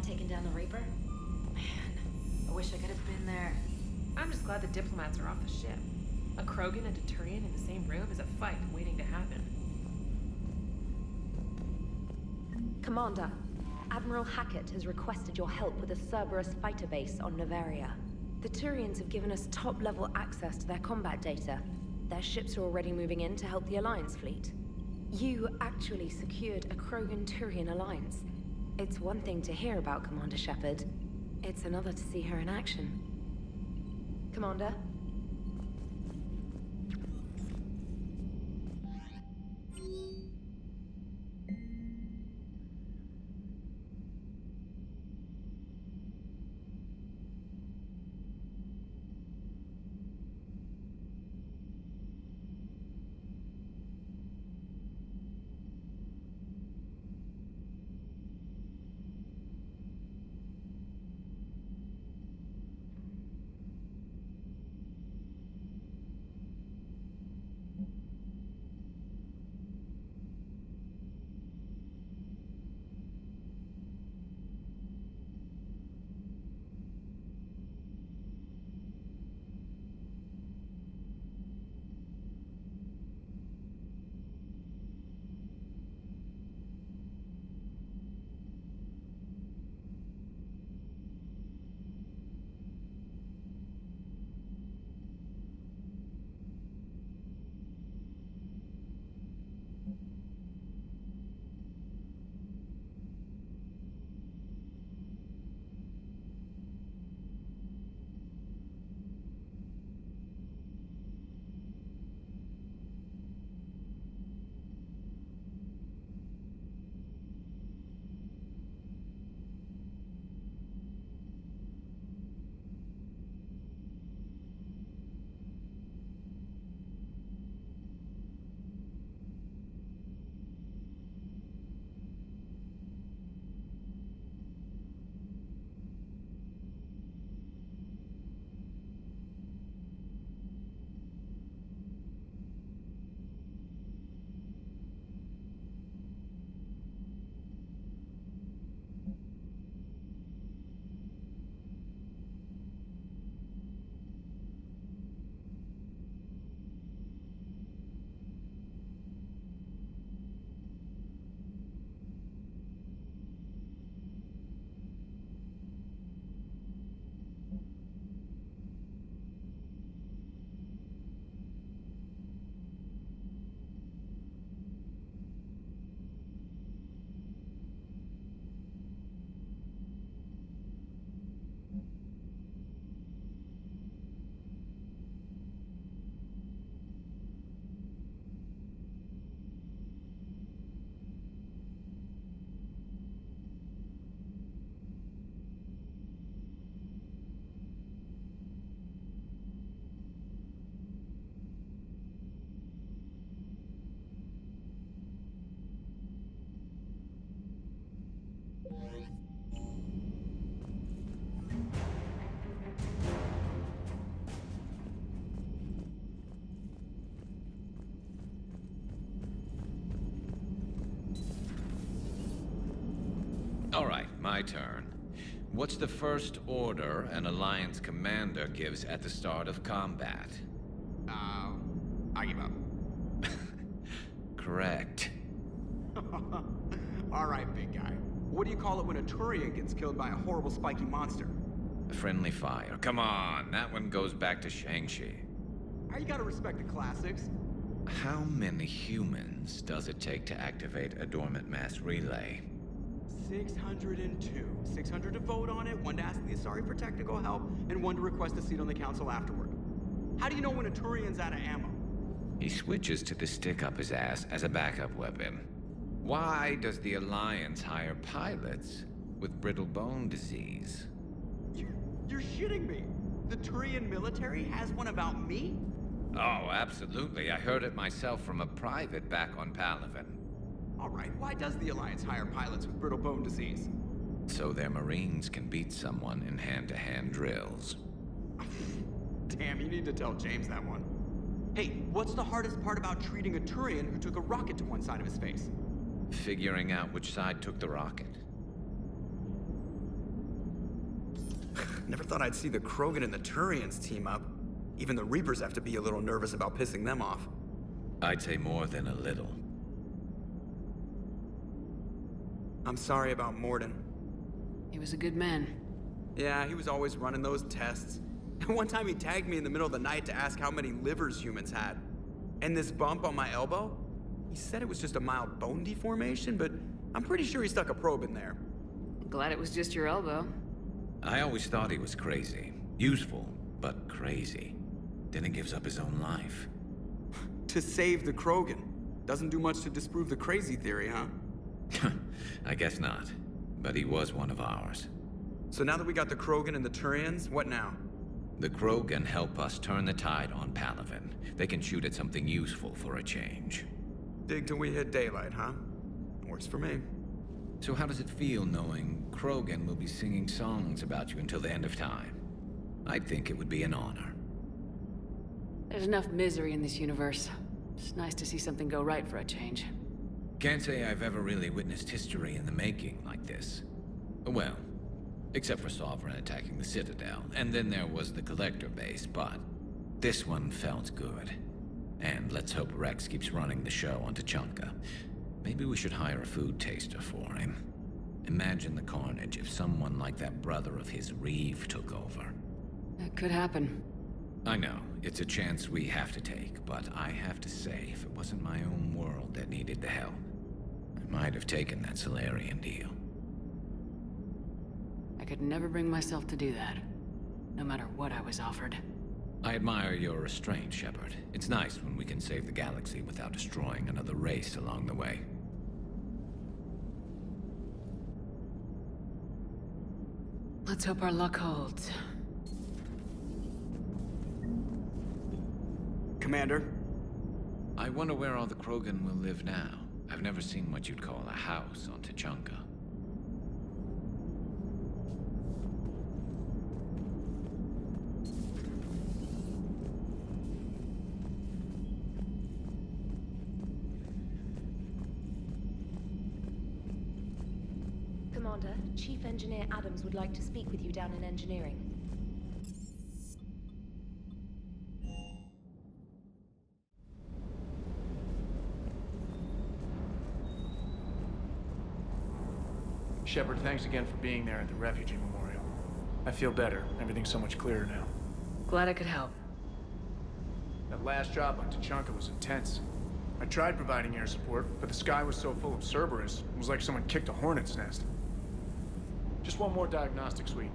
taking down the Reaper? Man, I wish I could have been there. I'm just glad the diplomats are off the ship. A Krogan and a Turian in the same room is a fight waiting to happen. Commander, Admiral Hackett has requested your help with a Cerberus fighter base on Novaria. The Turians have given us top-level access to their combat data. Their ships are already moving in to help the Alliance fleet. You actually secured a Krogan-Turian alliance. It's one thing to hear about Commander Shepard. It's another to see her in action. Commander? All right, my turn. What's the first order an Alliance commander gives at the start of combat? I give up. Correct. All right, big guy. What do you call it when a Turian gets killed by a horrible spiky monster? Friendly fire. Come on, that one goes back to Shang-Chi. You gotta respect the classics. How many humans does it take to activate a dormant mass relay? 602. 600 to vote on it, 1 to ask the Asari for technical help, and 1 to request a seat on the council afterward. How do you know when a Turian's out of ammo? He switches to the stick up his ass as a backup weapon. Why does the Alliance hire pilots with brittle bone disease? You're shitting me. The Turian military has one about me? Oh, absolutely. I heard it myself from a private back on Palaven. All right, why does the Alliance hire pilots with brittle bone disease? So their Marines can beat someone in hand-to-hand drills. Damn, you need to tell James that one. Hey, what's the hardest part about treating a Turian who took a rocket to one side of his face? Figuring out which side took the rocket. Never thought I'd see the Krogan and the Turians team up. Even the Reapers have to be a little nervous about pissing them off. I'd say more than a little. I'm sorry about Morden. He was a good man. Yeah, he was always running those tests. And one time he tagged me in the middle of the night to ask how many livers humans had. And this bump on my elbow? He said it was just a mild bone deformation, but I'm pretty sure he stuck a probe in there. Glad it was just your elbow. I always thought he was crazy. Useful, but crazy. Then he gives up his own life. To save the Krogan. Doesn't do much to disprove the crazy theory, huh? I guess not. But he was one of ours. So now that we got the Krogan and the Turians, what now? The Krogan help us turn the tide on Palaven. They can shoot at something useful for a change. Dig till we hit daylight, huh? Works for me. So how does it feel knowing Krogan will be singing songs about you until the end of time? I think it would be an honor. There's enough misery in this universe. It's nice to see something go right for a change. Can't say I've ever really witnessed history in the making like this. Well, except for Sovereign attacking the Citadel, and then there was the Collector base, but this one felt good. And let's hope Rex keeps running the show on Tuchanka. Maybe we should hire a food taster for him. Imagine the carnage if someone like that brother of his, Reeve, took over. That could happen. I know, it's a chance we have to take, but I have to say, if it wasn't my own world that needed the help, I might have taken that Solarian deal. I could never bring myself to do that, no matter what I was offered. I admire your restraint, Shepard. It's nice when we can save the galaxy without destroying another race along the way. Let's hope our luck holds. Commander? I wonder where all the Krogan will live now. I've never seen what you'd call a house on Tuchanka. Commander, Chief Engineer Adams would like to speak with you down in engineering. Shepard, thanks again for being there at the Refugee Memorial. I feel better. Everything's so much clearer now. Glad I could help. That last job on Tuchanka was intense. I tried providing air support, but the sky was so full of Cerberus, it was like someone kicked a hornet's nest. Just one more diagnostic suite.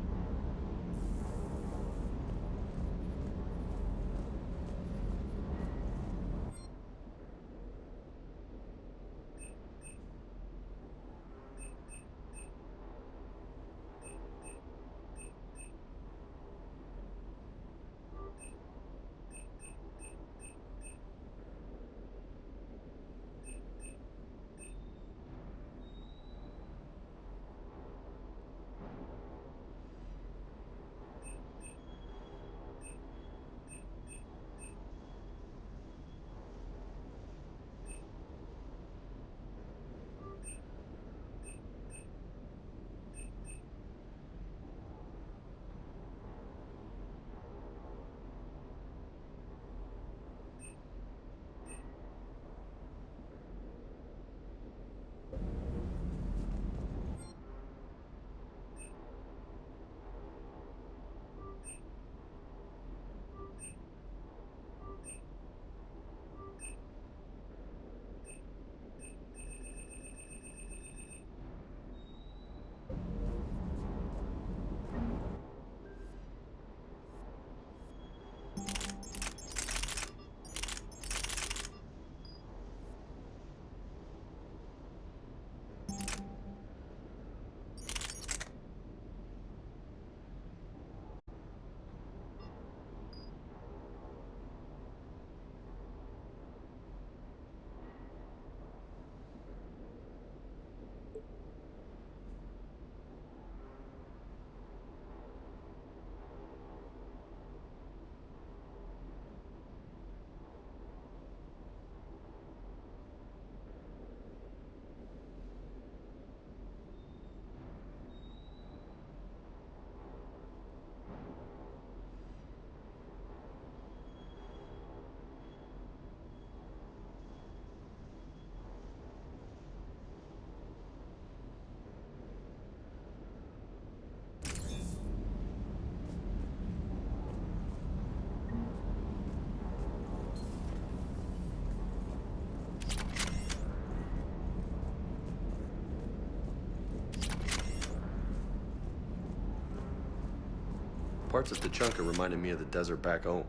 parts of Tachanka reminded me of the desert back home.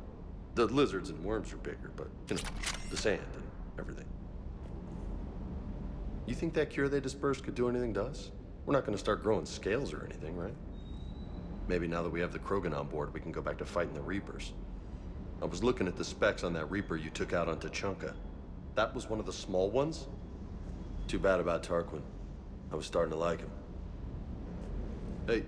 The lizards and worms are bigger, but, you know, the sand and everything. You think that cure they dispersed could do anything to us? We're not gonna start growing scales or anything, right? Maybe now that we have the Krogan on board, we can go back to fighting the Reapers. I was looking at the specs on that Reaper you took out on Tachanka. That was one of the small ones? Too bad about Tarquin. I was starting to like him. Hey.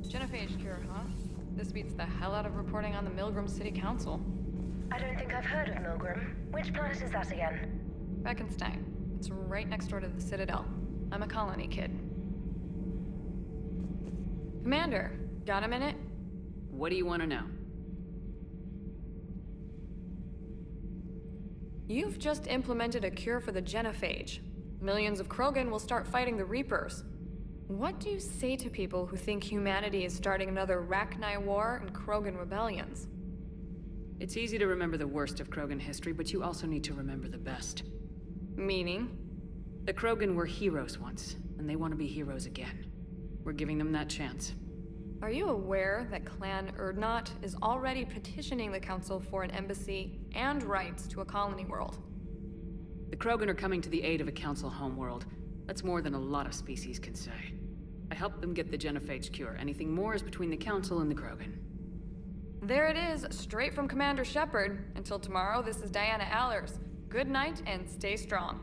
Genophage cure, huh? This beats the hell out of reporting on the Milgram City Council. I don't think I've heard of Milgram. Which planet is that again? Beckenstein. It's right next door to the Citadel. I'm a colony kid. Commander, got a minute? What do you want to know? You've just implemented a cure for the genophage. Millions of Krogan will start fighting the Reapers. What do you say to people who think humanity is starting another Rachni War and Krogan rebellions? It's easy to remember the worst of Krogan history, but you also need to remember the best. Meaning? The Krogan were heroes once, and they want to be heroes again. We're giving them that chance. Are you aware that Clan Urdnot is already petitioning the Council for an embassy and rights to a colony world? The Krogan are coming to the aid of a Council homeworld. That's more than a lot of species can say. I helped them get the genophage cure. Anything more is between the Council and the Krogan. There it is, straight from Commander Shepard. Until tomorrow, this is Diana Allers. Good night and stay strong.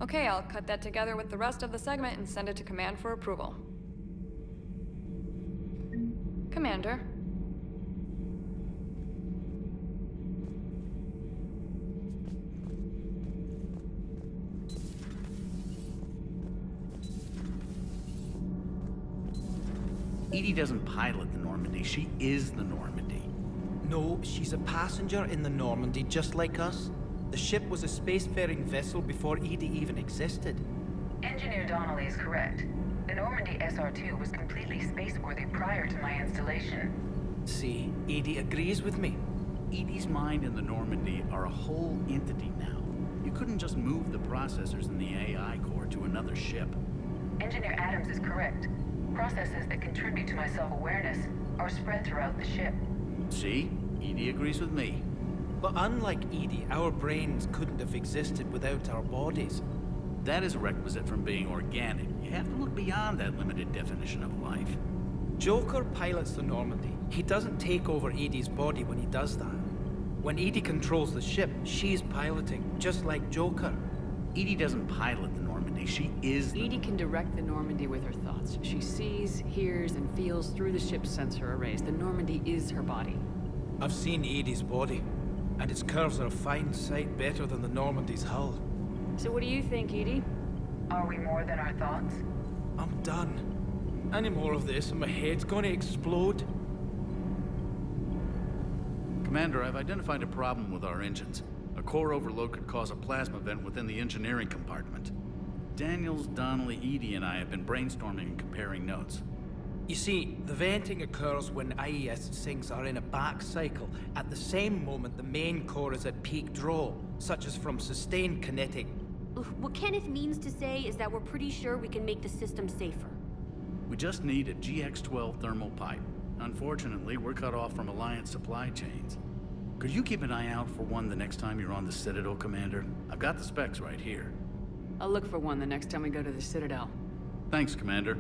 Okay, I'll cut that together with the rest of the segment and send it to Command for approval. Commander. EDI doesn't pilot the Normandy, she is the Normandy. No, she's a passenger in the Normandy, just like us. The ship was a spacefaring vessel before EDI even existed. Engineer Donnelly is correct. The Normandy SR-2 was completely spaceworthy prior to my installation. See, EDI agrees with me. EDI's mind and the Normandy are a whole entity now. You couldn't just move the processors in the AI core to another ship. Engineer Adams is correct. Processes that contribute to my self-awareness are spread throughout the ship. See? EDI agrees with me. But unlike EDI, our brains couldn't have existed without our bodies. That is a requisite from being organic. You have to look beyond that limited definition of life. Joker pilots the Normandy. He doesn't take over EDI's body when he does that. When EDI controls the ship, she's piloting, just like Joker. EDI doesn't pilot the Normandy, she is the... EDI can direct the Normandy with her thoughts. She sees, hears, and feels through the ship's sensor arrays. The Normandy is her body. I've seen EDI's body, and its curves are a fine sight better than the Normandy's hull. So what do you think, EDI? Are we more than our thoughts? I'm done. Any more of this and my head's gonna explode. Commander, I've identified a problem with our engines. A core overload could cause a plasma vent within the engineering compartment. Daniels, Donnelly, EDI, and I have been brainstorming and comparing notes. You see, the venting occurs when IES sinks are in a back cycle. At the same moment, the main core is at peak draw, such as from sustained kinetic. What Kenneth means to say is that we're pretty sure we can make the system safer. We just need a GX-12 thermal pipe. Unfortunately, we're cut off from Alliance supply chains. Could you keep an eye out for one the next time you're on the Citadel, Commander? I've got the specs right here. I'll look for one the next time we go to the Citadel. Thanks, Commander.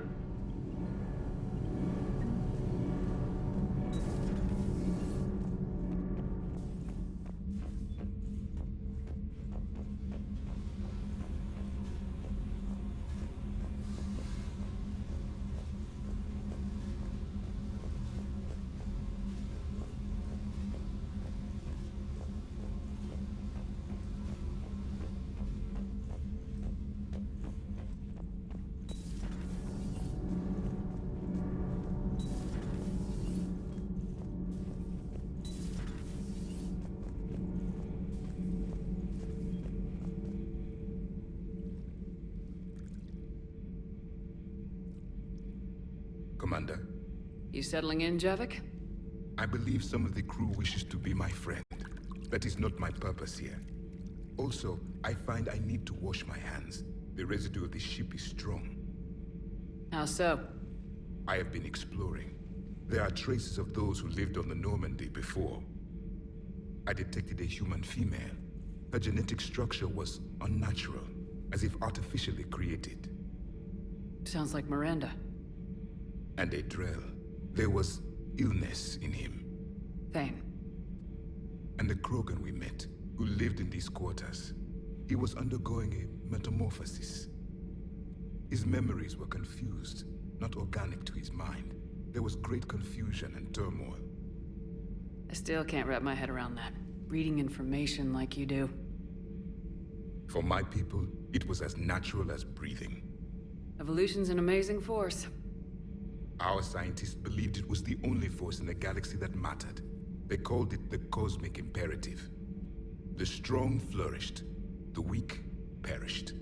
Commander. You settling in, Javik? I believe some of the crew wishes to be my friend. That is not my purpose here. Also, I find I need to wash my hands. The residue of the ship is strong. How so? I have been exploring. There are traces of those who lived on the Normandy before. I detected a human female. Her genetic structure was unnatural, as if artificially created. Sounds like Miranda. And a Drell. There was illness in him. Thane. And the Krogan we met, who lived in these quarters. He was undergoing a metamorphosis. His memories were confused, not organic to his mind. There was great confusion and turmoil. I still can't wrap my head around that. Reading information like you do. For my people, it was as natural as breathing. Evolution's an amazing force. Our scientists believed it was the only force in the galaxy that mattered. They called it the cosmic imperative. The strong flourished, the weak perished.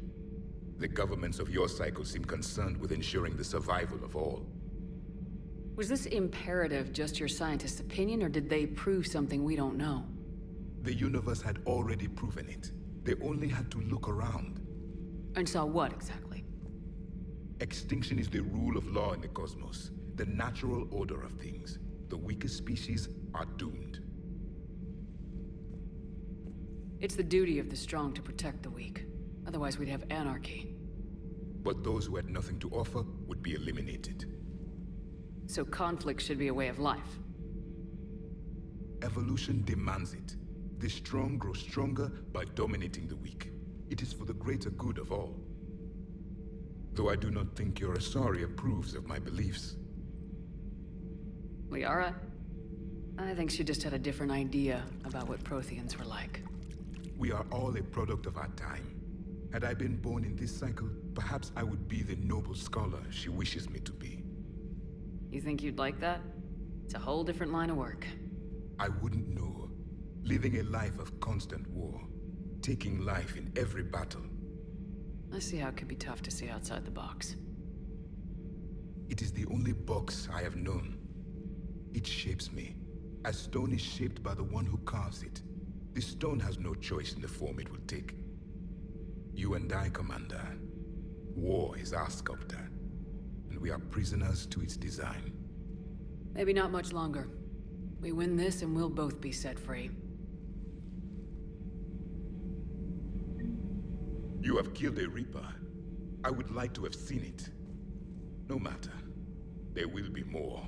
The governments of your cycle seem concerned with ensuring the survival of all. Was this imperative just your scientist's opinion, or did they prove something we don't know? The universe had already proven it. They only had to look around. And saw what, exactly? Extinction is the rule of law in the cosmos, the natural order of things. The weakest species are doomed. It's the duty of the strong to protect the weak. Otherwise we'd have anarchy. But those who had nothing to offer would be eliminated. So conflict should be a way of life. Evolution demands it. The strong grow stronger by dominating the weak. It is for the greater good of all. Though I do not think your Asari approves of my beliefs. Liara? I think she just had a different idea about what Protheans were like. We are all a product of our time. Had I been born in this cycle, perhaps I would be the noble scholar she wishes me to be. You think you'd like that? It's a whole different line of work. I wouldn't know. Living a life of constant war. Taking life in every battle. I see how it could be tough to see outside the box. It is the only box I have known. It shapes me, as stone is shaped by the one who carves it. This stone has no choice in the form it will take. You and I, Commander. War is our sculptor, and we are prisoners to its design. Maybe not much longer. We win this and we'll both be set free. You have killed a Reaper. I would like to have seen it. No matter. There will be more.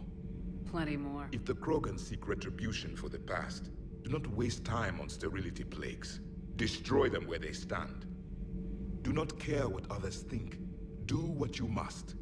Plenty more. If the Krogan seek retribution for the past, do not waste time on sterility plagues. Destroy them where they stand. Do not care what others think. Do what you must.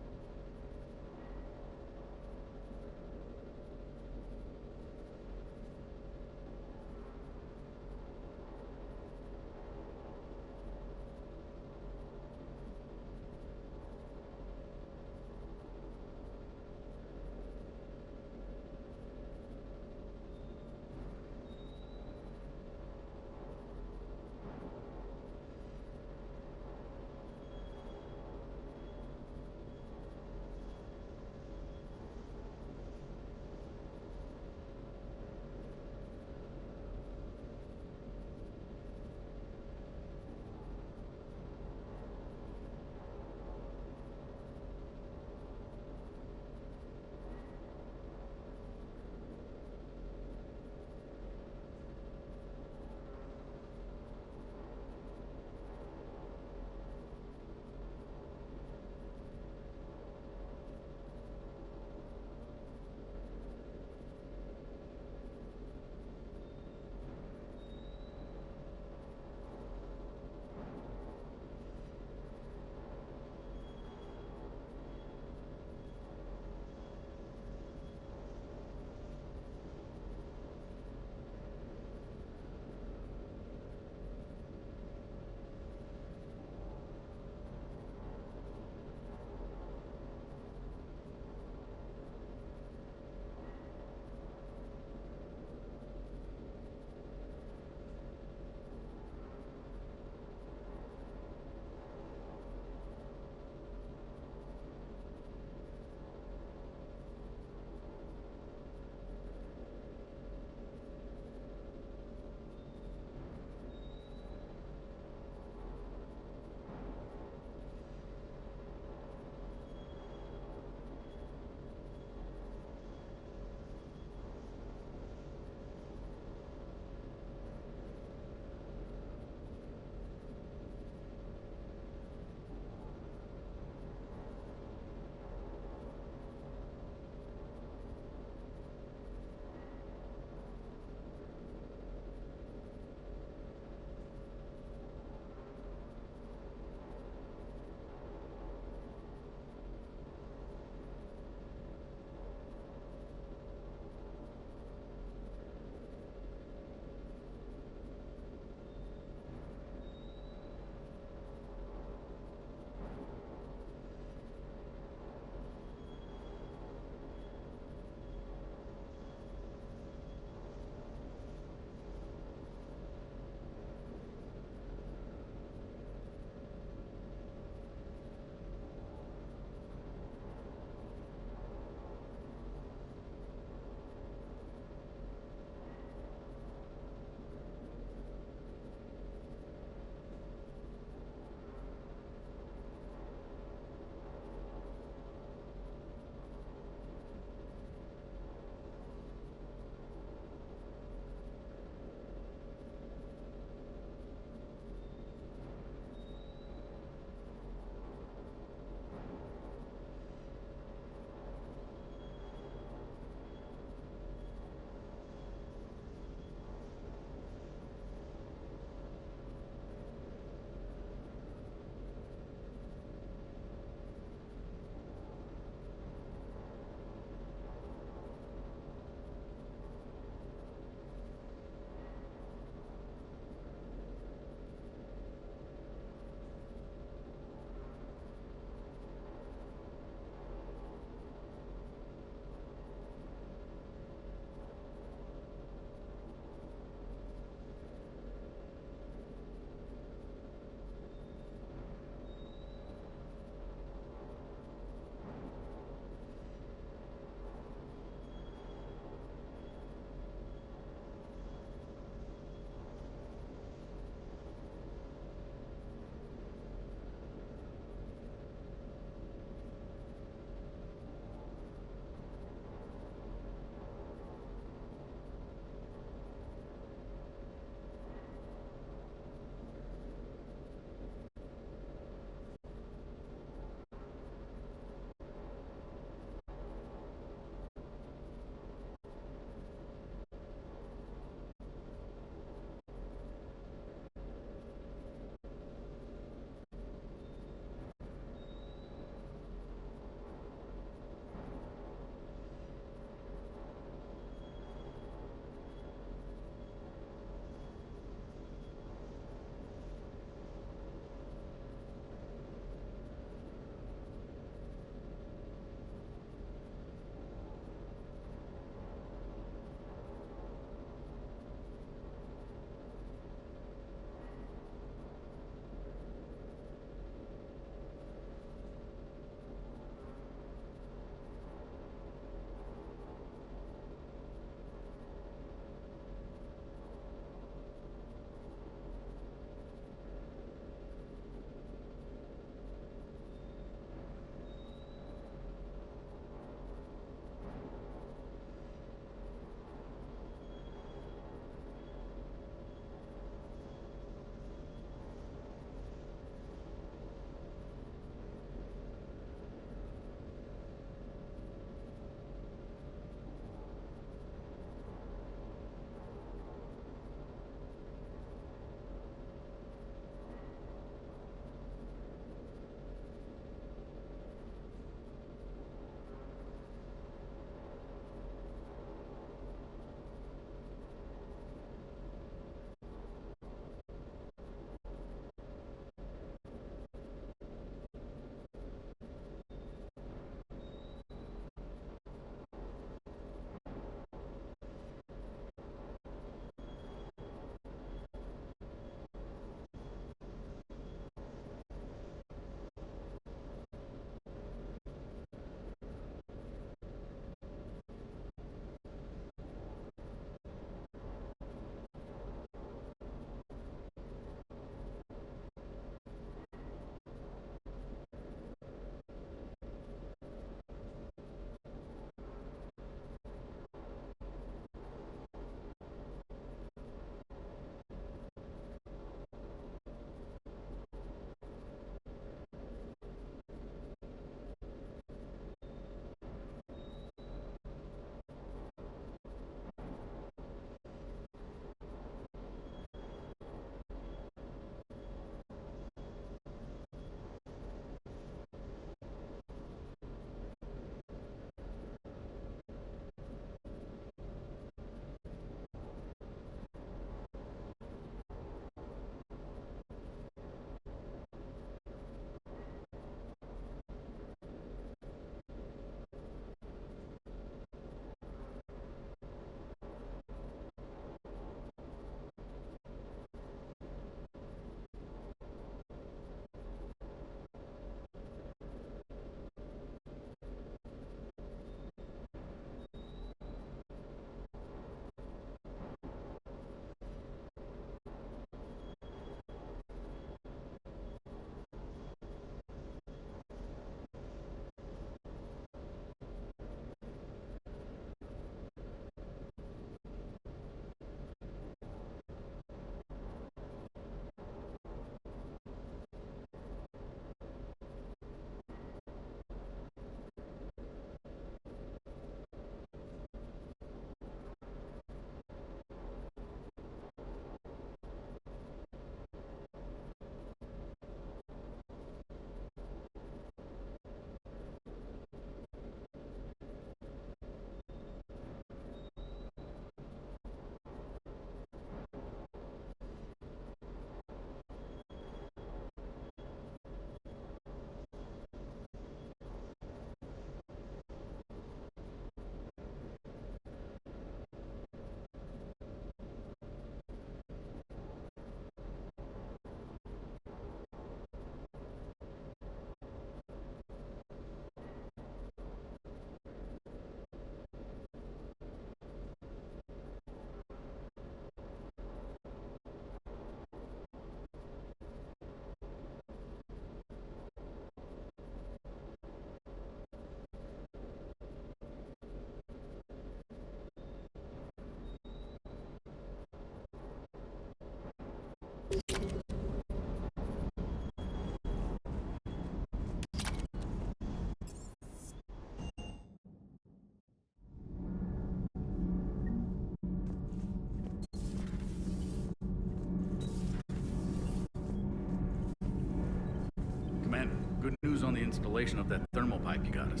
installation of that thermal pipe you got us.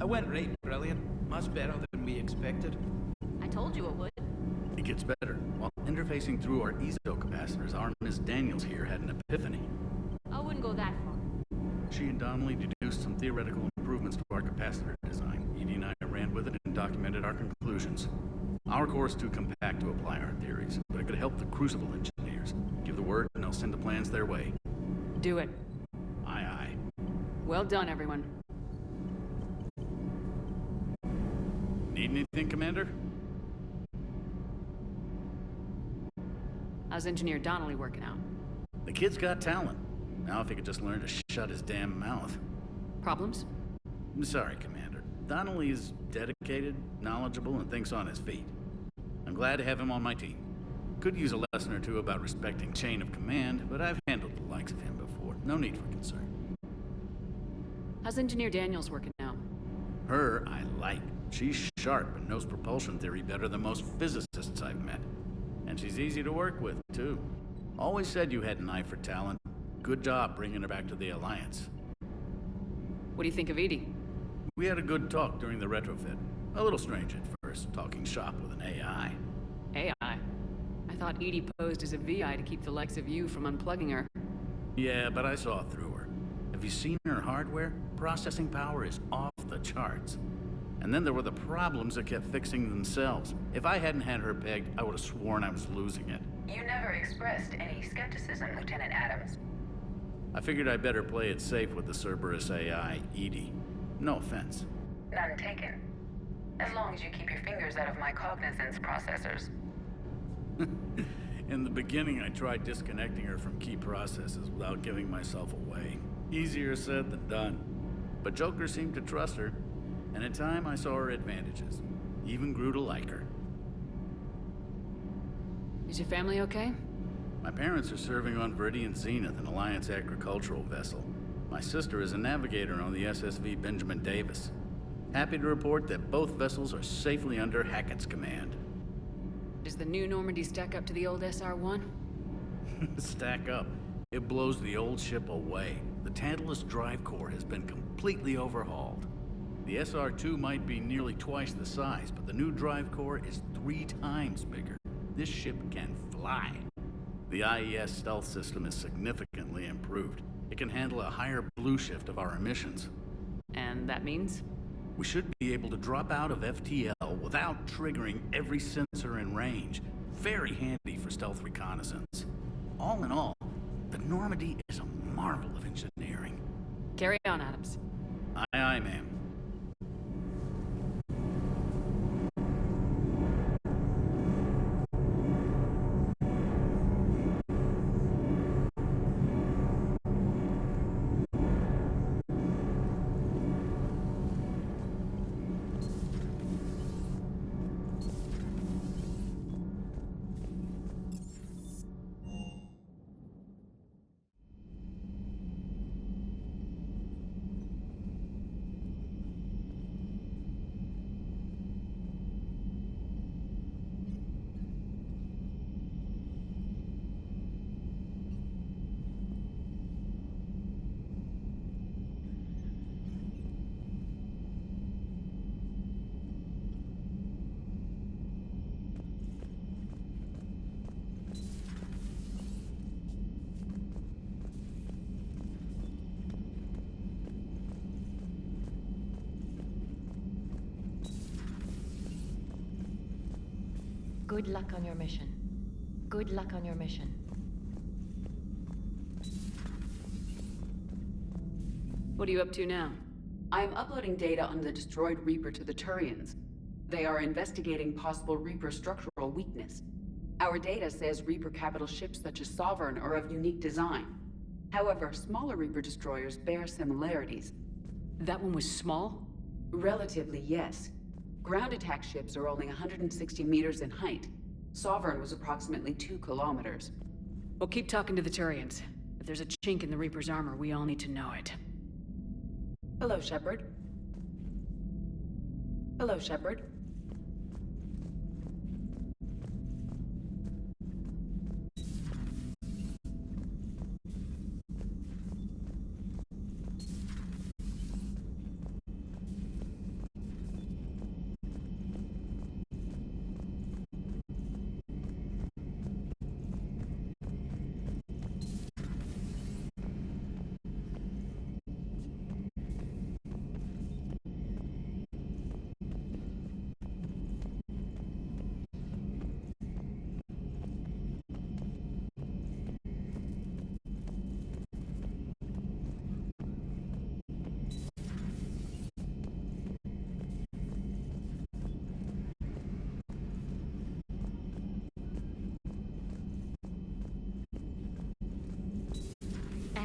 I went right brilliant. Much better than we expected. I told you it would. It gets better. While interfacing through our ezo capacitors, our Miss Daniels here had an epiphany. I wouldn't go that far. She and Donnelly deduced some theoretical improvements to our capacitor design. Edie and I ran with it and documented our conclusions. Our core is too compact to apply our theories, but it could help the Crucible engineers. Give the word and they'll send the plans their way. Do it. Aye, aye. Well done, everyone. Need anything, Commander? How's Engineer Donnelly working out? The kid's got talent. Now if he could just learn to shut his damn mouth. Problems? I'm sorry, Commander. Donnelly is dedicated, knowledgeable, and thinks on his feet. I'm glad to have him on my team. Could use a lesson or two about respecting chain of command, but I've handled the likes of him before. No need for concern. How's Engineer Daniels working out? Her, I like. She's sharp and knows propulsion theory better than most physicists I've met. And she's easy to work with, too. Always said you had an eye for talent. Good job bringing her back to the Alliance. What do you think of Edie? We had a good talk during the retrofit. A little strange at first, talking shop with an AI. AI? I thought Edie posed as a VI to keep the likes of you from unplugging her. Yeah, but I saw through her. Have you seen her hardware? Processing power is off the charts. And then there were the problems that kept fixing themselves. If I hadn't had her pegged, I would have sworn I was losing it. You never expressed any skepticism, Lieutenant Adams. I figured I'd better play it safe with the Cerberus AI, Edie. No offense. None taken. As long as you keep your fingers out of my cognizance processors. In the beginning, I tried disconnecting her from key processes without giving myself away. Easier said than done. But Joker seemed to trust her, and in time I saw her advantages. Even grew to like her. Is your family okay? My parents are serving on Viridian Zenith, an Alliance agricultural vessel. My sister is a navigator on the SSV Benjamin Davis. Happy to report that both vessels are safely under Hackett's command. Does the new Normandy stack up to the old SR-1? Stack up. It blows the old ship away. The Tantalus drive core has been completely overhauled. The SR-2 might be nearly twice the size, but the new drive core is 3 times bigger. This ship can fly. The IES stealth system is significantly improved. It can handle a higher blue shift of our emissions. And that means? We should be able to drop out of FTL without triggering every sensor in range. Very handy for stealth reconnaissance. All in all, the Normandy is a marvel of engineering. Carry on, Adams. Aye, aye, ma'am. Good luck on your mission. Good luck on your mission. What are you up to now? I am uploading data on the destroyed Reaper to the Turians. They are investigating possible Reaper structural weakness. Our data says Reaper capital ships such as Sovereign are of unique design. However, smaller Reaper destroyers bear similarities. That one was small? Relatively, yes. Ground attack ships are only 160 meters in height. Sovereign was approximately 2 kilometers. We'll keep talking to the Turians. If there's a chink in the Reaper's armor, we all need to know it. Hello, Shepard. Hello, Shepard.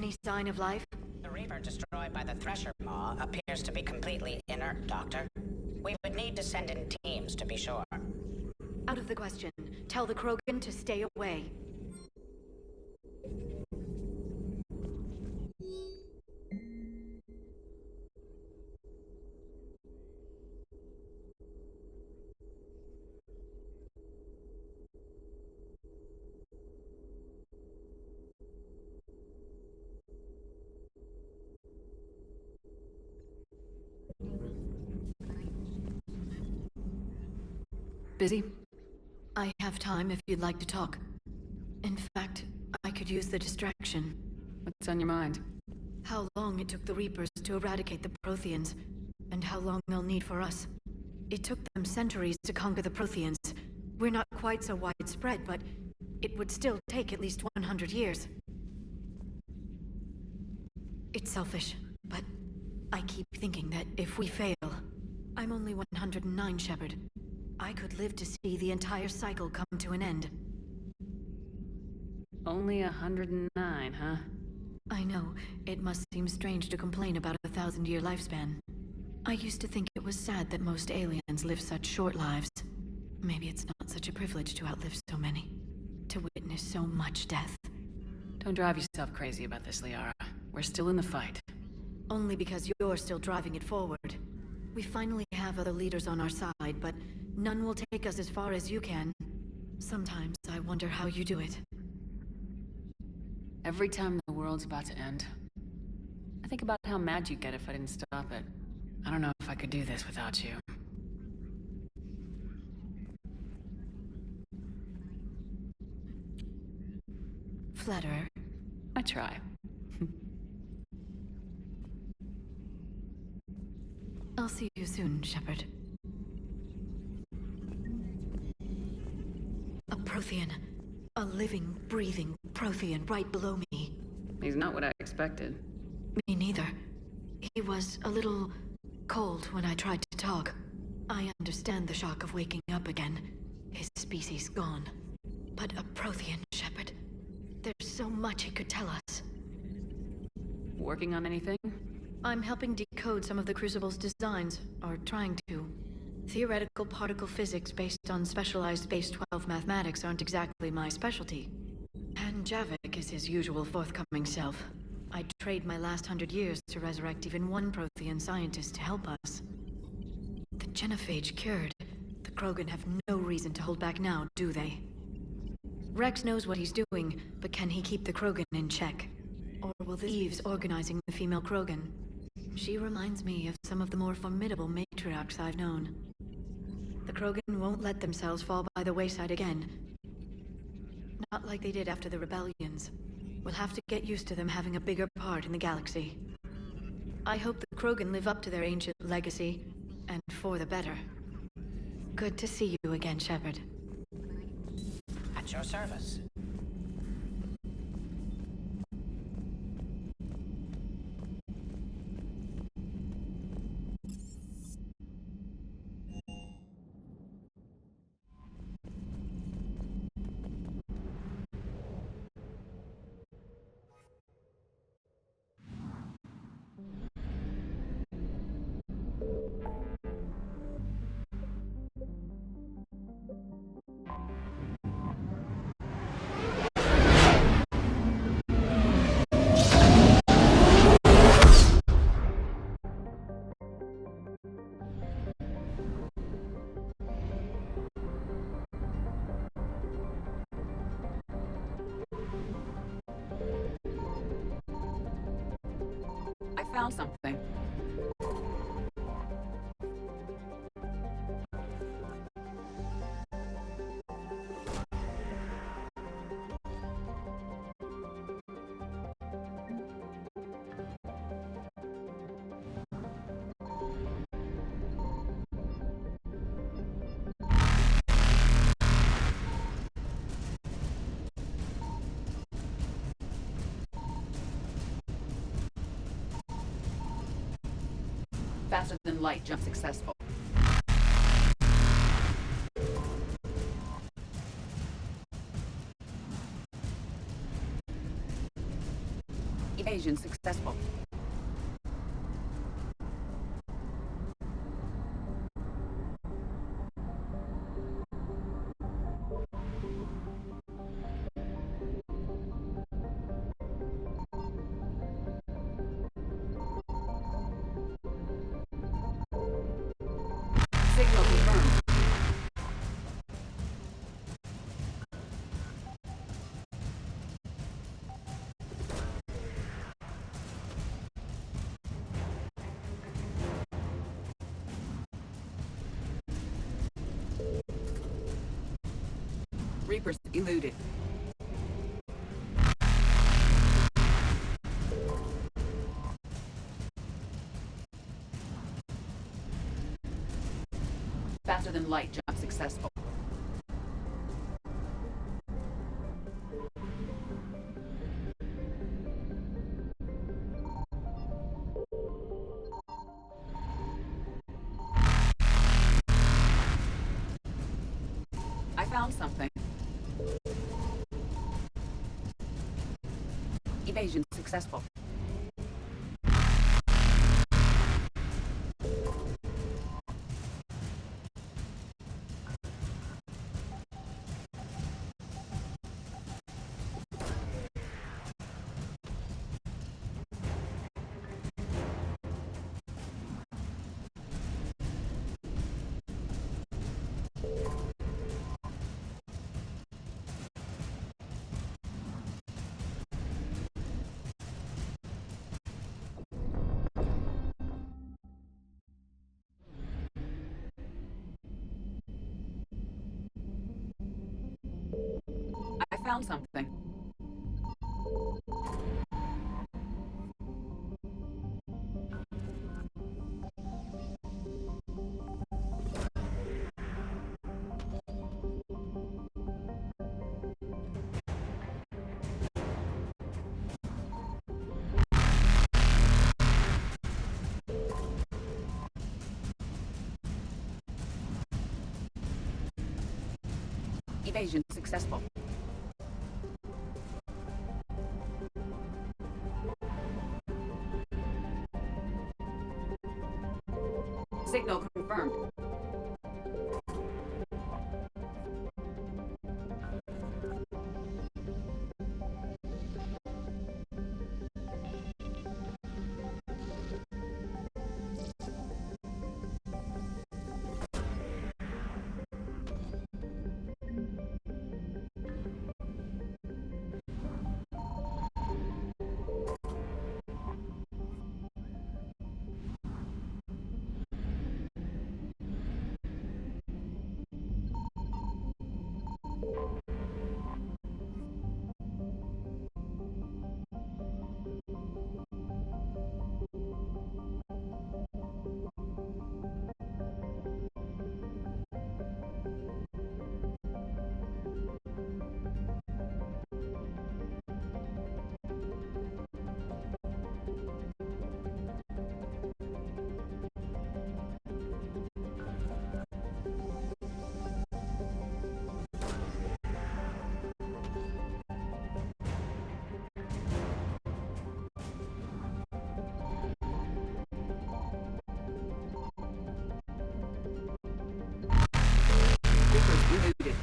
Any sign of life? The Reaper destroyed by the Thresher Maw appears to be completely inert, Doctor. We would need to send in teams to be sure. Out of the question. Tell the Krogan to stay away. Busy? I have time if you'd like to talk. In fact, I could use the distraction. What's on your mind? How long it took the Reapers to eradicate the Protheans, and how long they'll need for us. It took them centuries to conquer the Protheans. We're not quite so widespread, but it would still take at least 100 years. It's selfish, but I keep thinking that if we fail... I'm only 109, Shepard. I could live to see the entire cycle come to an end. Only 109, huh? I know. It must seem strange to complain about a 1,000-year lifespan. I used to think it was sad that most aliens live such short lives. Maybe it's not such a privilege to outlive so many. To witness so much death. Don't drive yourself crazy about this, Liara. We're still in the fight. Only because you're still driving it forward. We finally have other leaders on our side, but none will take us as far as you can. Sometimes I wonder how you do it. Every time the world's about to end, I think about how mad you'd get if I didn't stop it. I don't know if I could do this without you. Flatterer. I try. I'll see you soon, Shepard. A Prothean. A living, breathing Prothean right below me. He's not what I expected. Me neither. He was a little cold when I tried to talk. I understand the shock of waking up again. His species gone. But a Prothean, Shepard. There's so much he could tell us. Working on anything? I'm helping decode some of the Crucible's designs, or trying to. Theoretical particle physics based on specialized base 12 mathematics aren't exactly my specialty. And Javik is his usual forthcoming self. I'd trade my last 100 years to resurrect even one Prothean scientist to help us. The genophage cured. The Krogan have no reason to hold back now, do they? Rex knows what he's doing, but can he keep the Krogan in check? Or will the Eve's organizing the female Krogan? She reminds me of some of the more formidable matriarchs I've known. The Krogan won't let themselves fall by the wayside again. Not like they did after the rebellions. We'll have to get used to them having a bigger part in the galaxy. I hope the Krogan live up to their ancient legacy, and for the better. Good to see you again, Shepard. At your service. Found something. Faster than light jump successful. Evasion. Evasion successful. Signal confirmed. Reapers eluded. Faster than light jump successful. I found something. Evasion successful. I found something. Evasion successful. Signal confirmed. Eluded.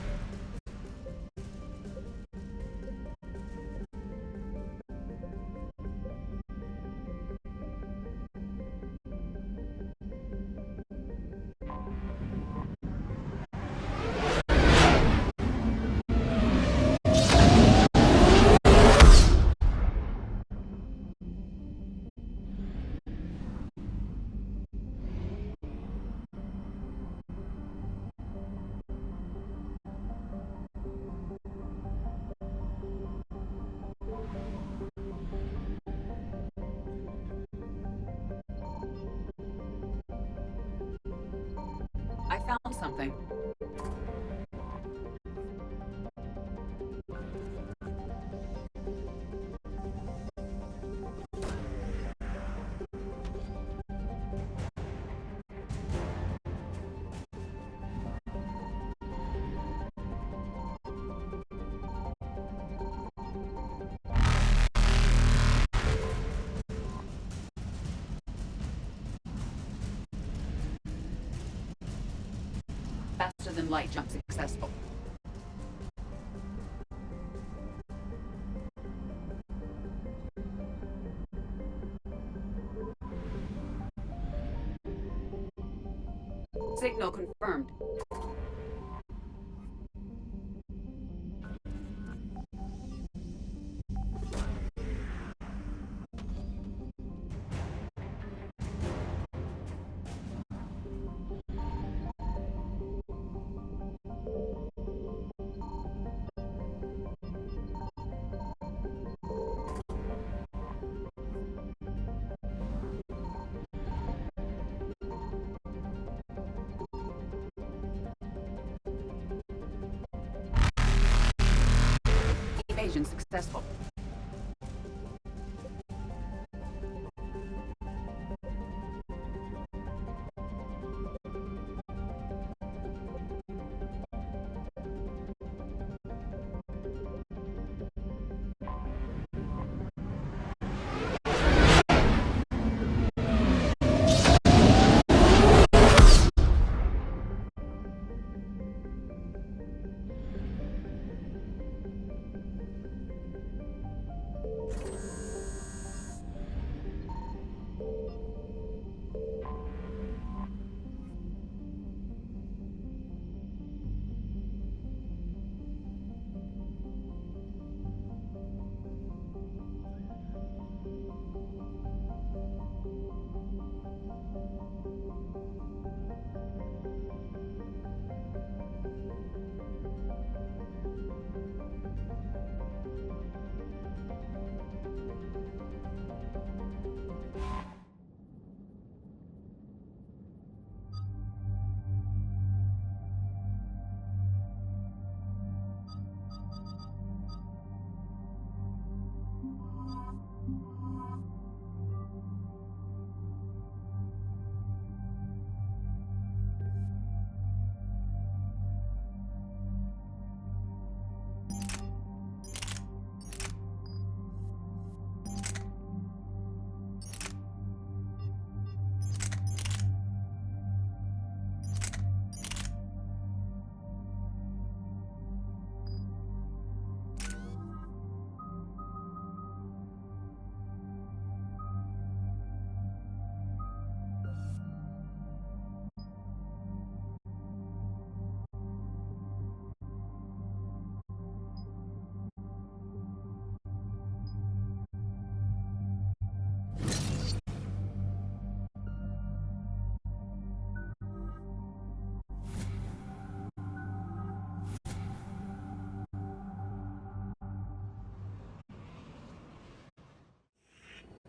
I found something. faster-than-light jump successful. Signal confirmed. Evasion successful.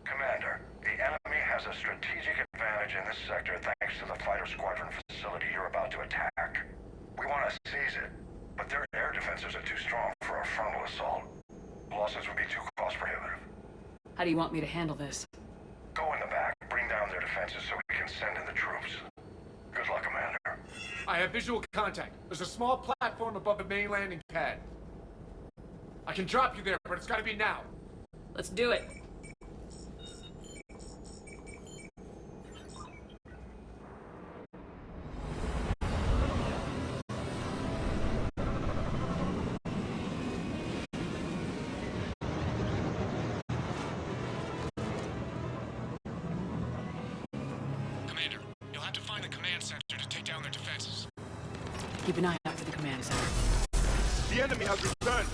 Commander, the enemy has a strategic advantage in this sector thanks to the fighter squadron facility you're about to attack. We want to seize it, but their air defenses are too strong for a frontal assault. Losses would be too cost prohibitive. How do you want me to handle this? Go in the back, bring down their defenses so we can send in the troops. Good luck, Commander. I have visual contact. There's a small platform above the main landing pad. I can drop you there, but it's gotta be now. Let's do it. Commander, you'll have to find the command center to take down their defenses. Keep an eye out for the command center. The enemy has returned.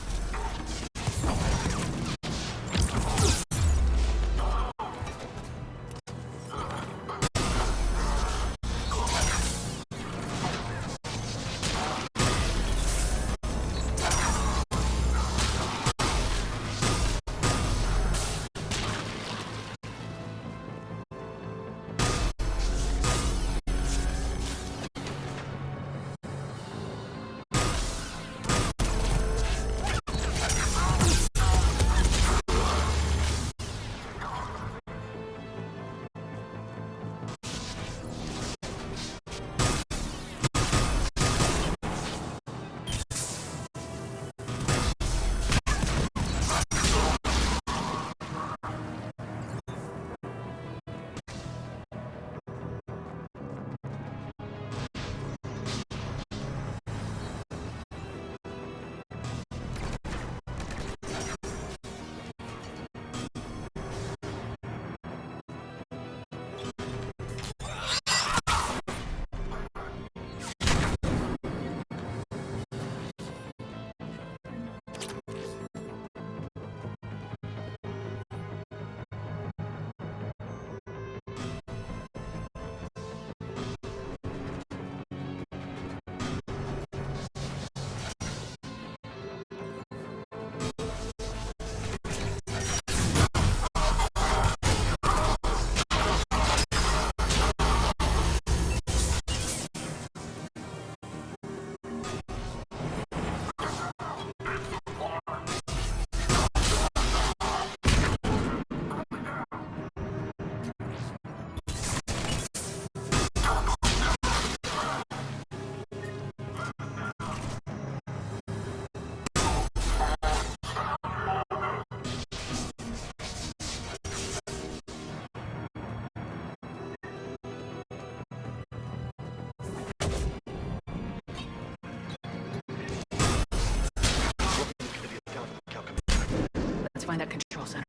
find that control center.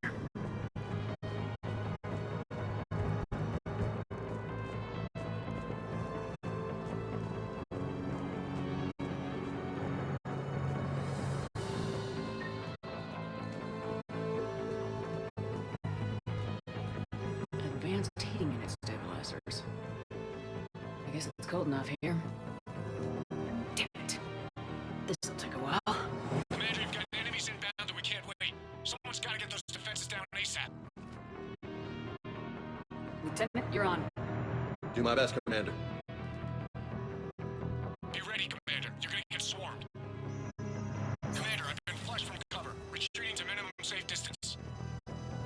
Advanced heating unit stabilizers. I guess it's cold enough here. Damn it. This'll take a while. Commander, you've got enemies inbound and we can't wait. Someone's gotta get those defenses down ASAP. Lieutenant, you're on. Do my best, Commander. Be ready, Commander. You're gonna get swarmed. Commander, I've been flushed from cover. Retreating to minimum safe distance.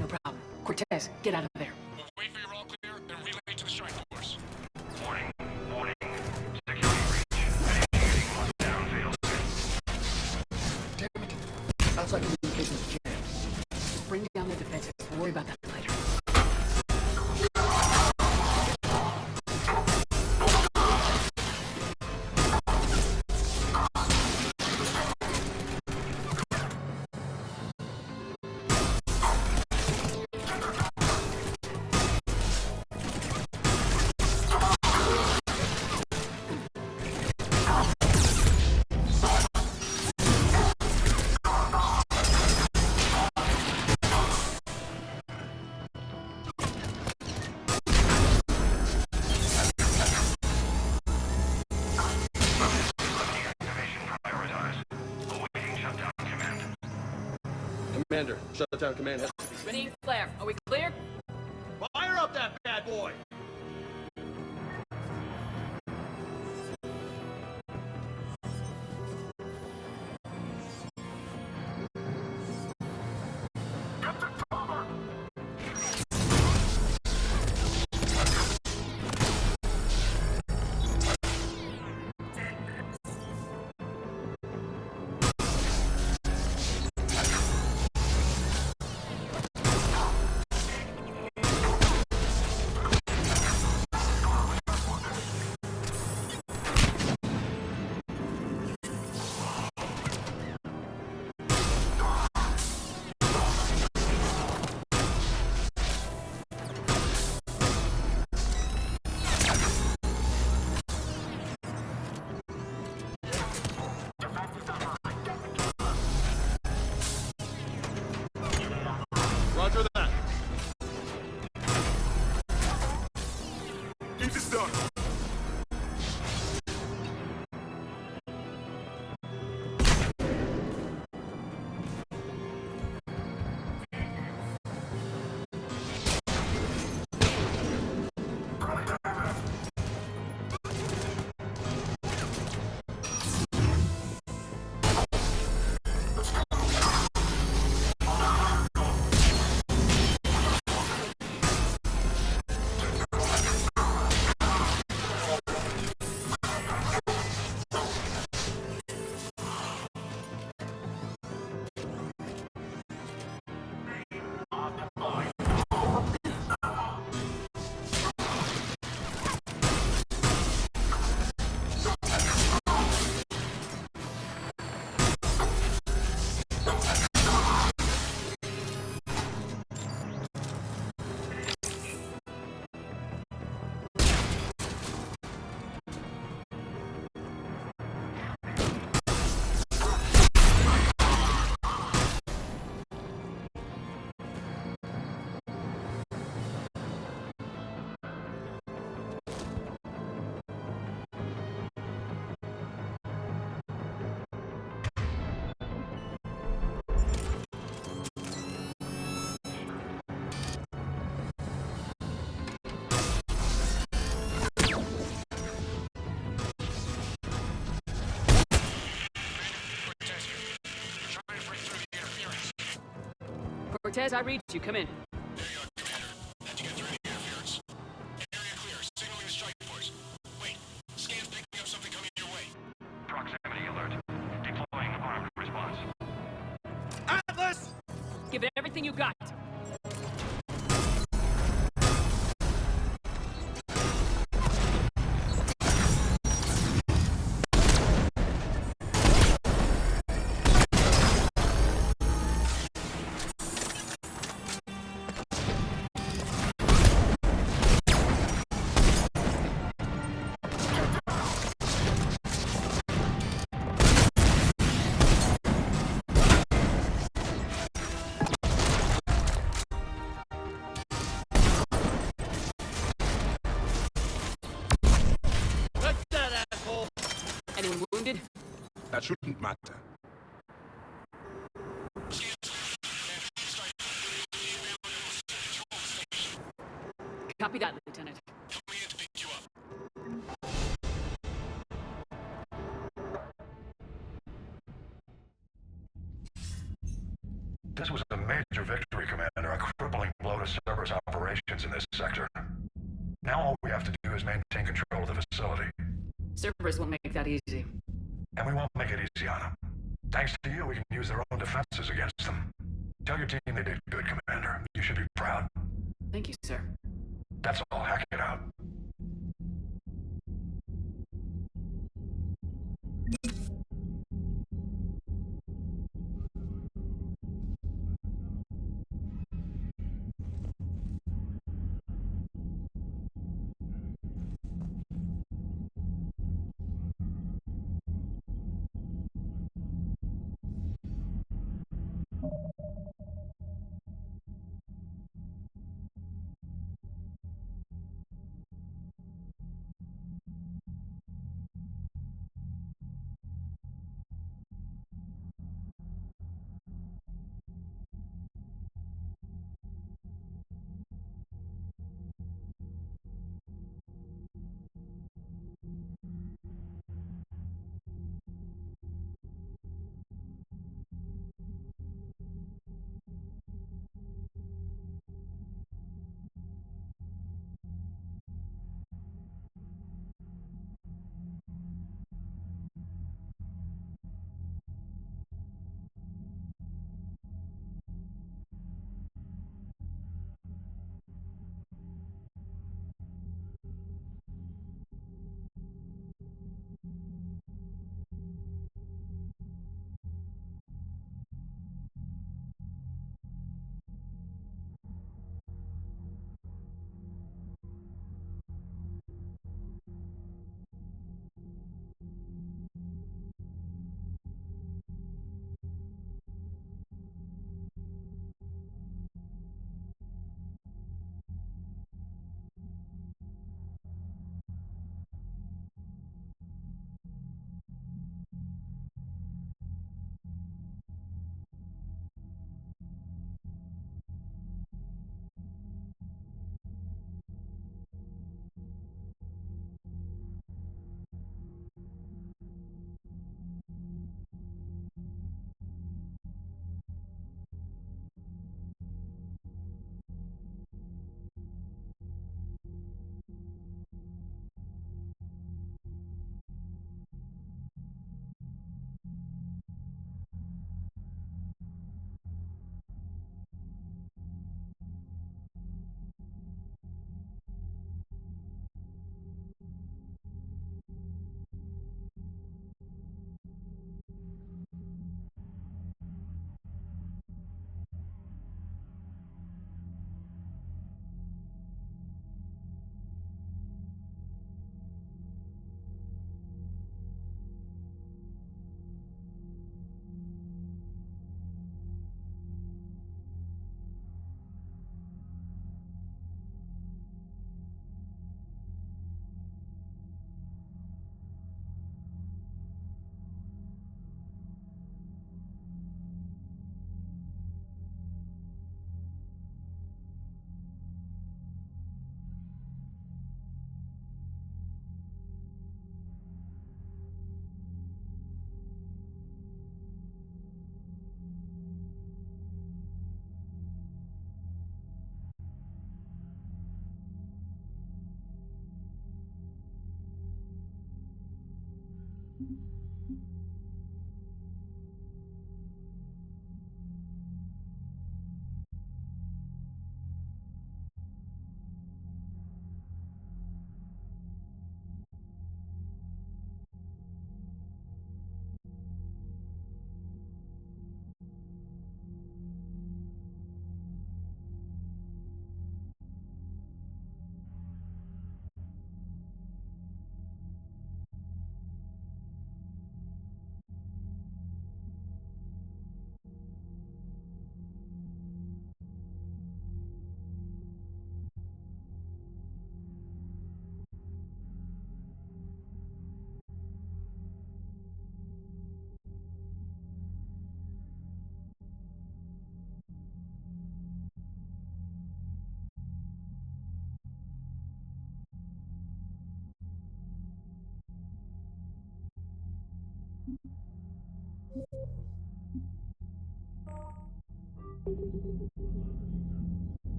No problem. Cortez, get out of there. We'll wait for your all clear, then relay to the strike force. Warning. Security breach. Initiating lockdown failed. Damn it. Outside communications jammed. Just bring down the defenses. We'll worry about that later. Commander, shutdown command has to be... Vinny and Claire, are we clear? Fire up that bad boy! Roger that. Get this done. Cortez, I read you. Come in. There you are, Commander. Had to get through the interference. Area clear. Signaling the strike force. Wait. Scan's picking up something coming your way. Proximity alert. Deploying armed response. Atlas! Give it everything you got. That shouldn't matter. Copy that, Lieutenant. This was a major victory, Commander. A crippling blow to Cerberus operations in this sector. Now all we have to do is maintain control of the facility. Cerberus won't make that easy. And we won't make it easy on them. Thanks to you, we can use their own defenses against them. Tell your team they did good, Commander. You should be proud. Thank you, sir. That's all. Hack it out.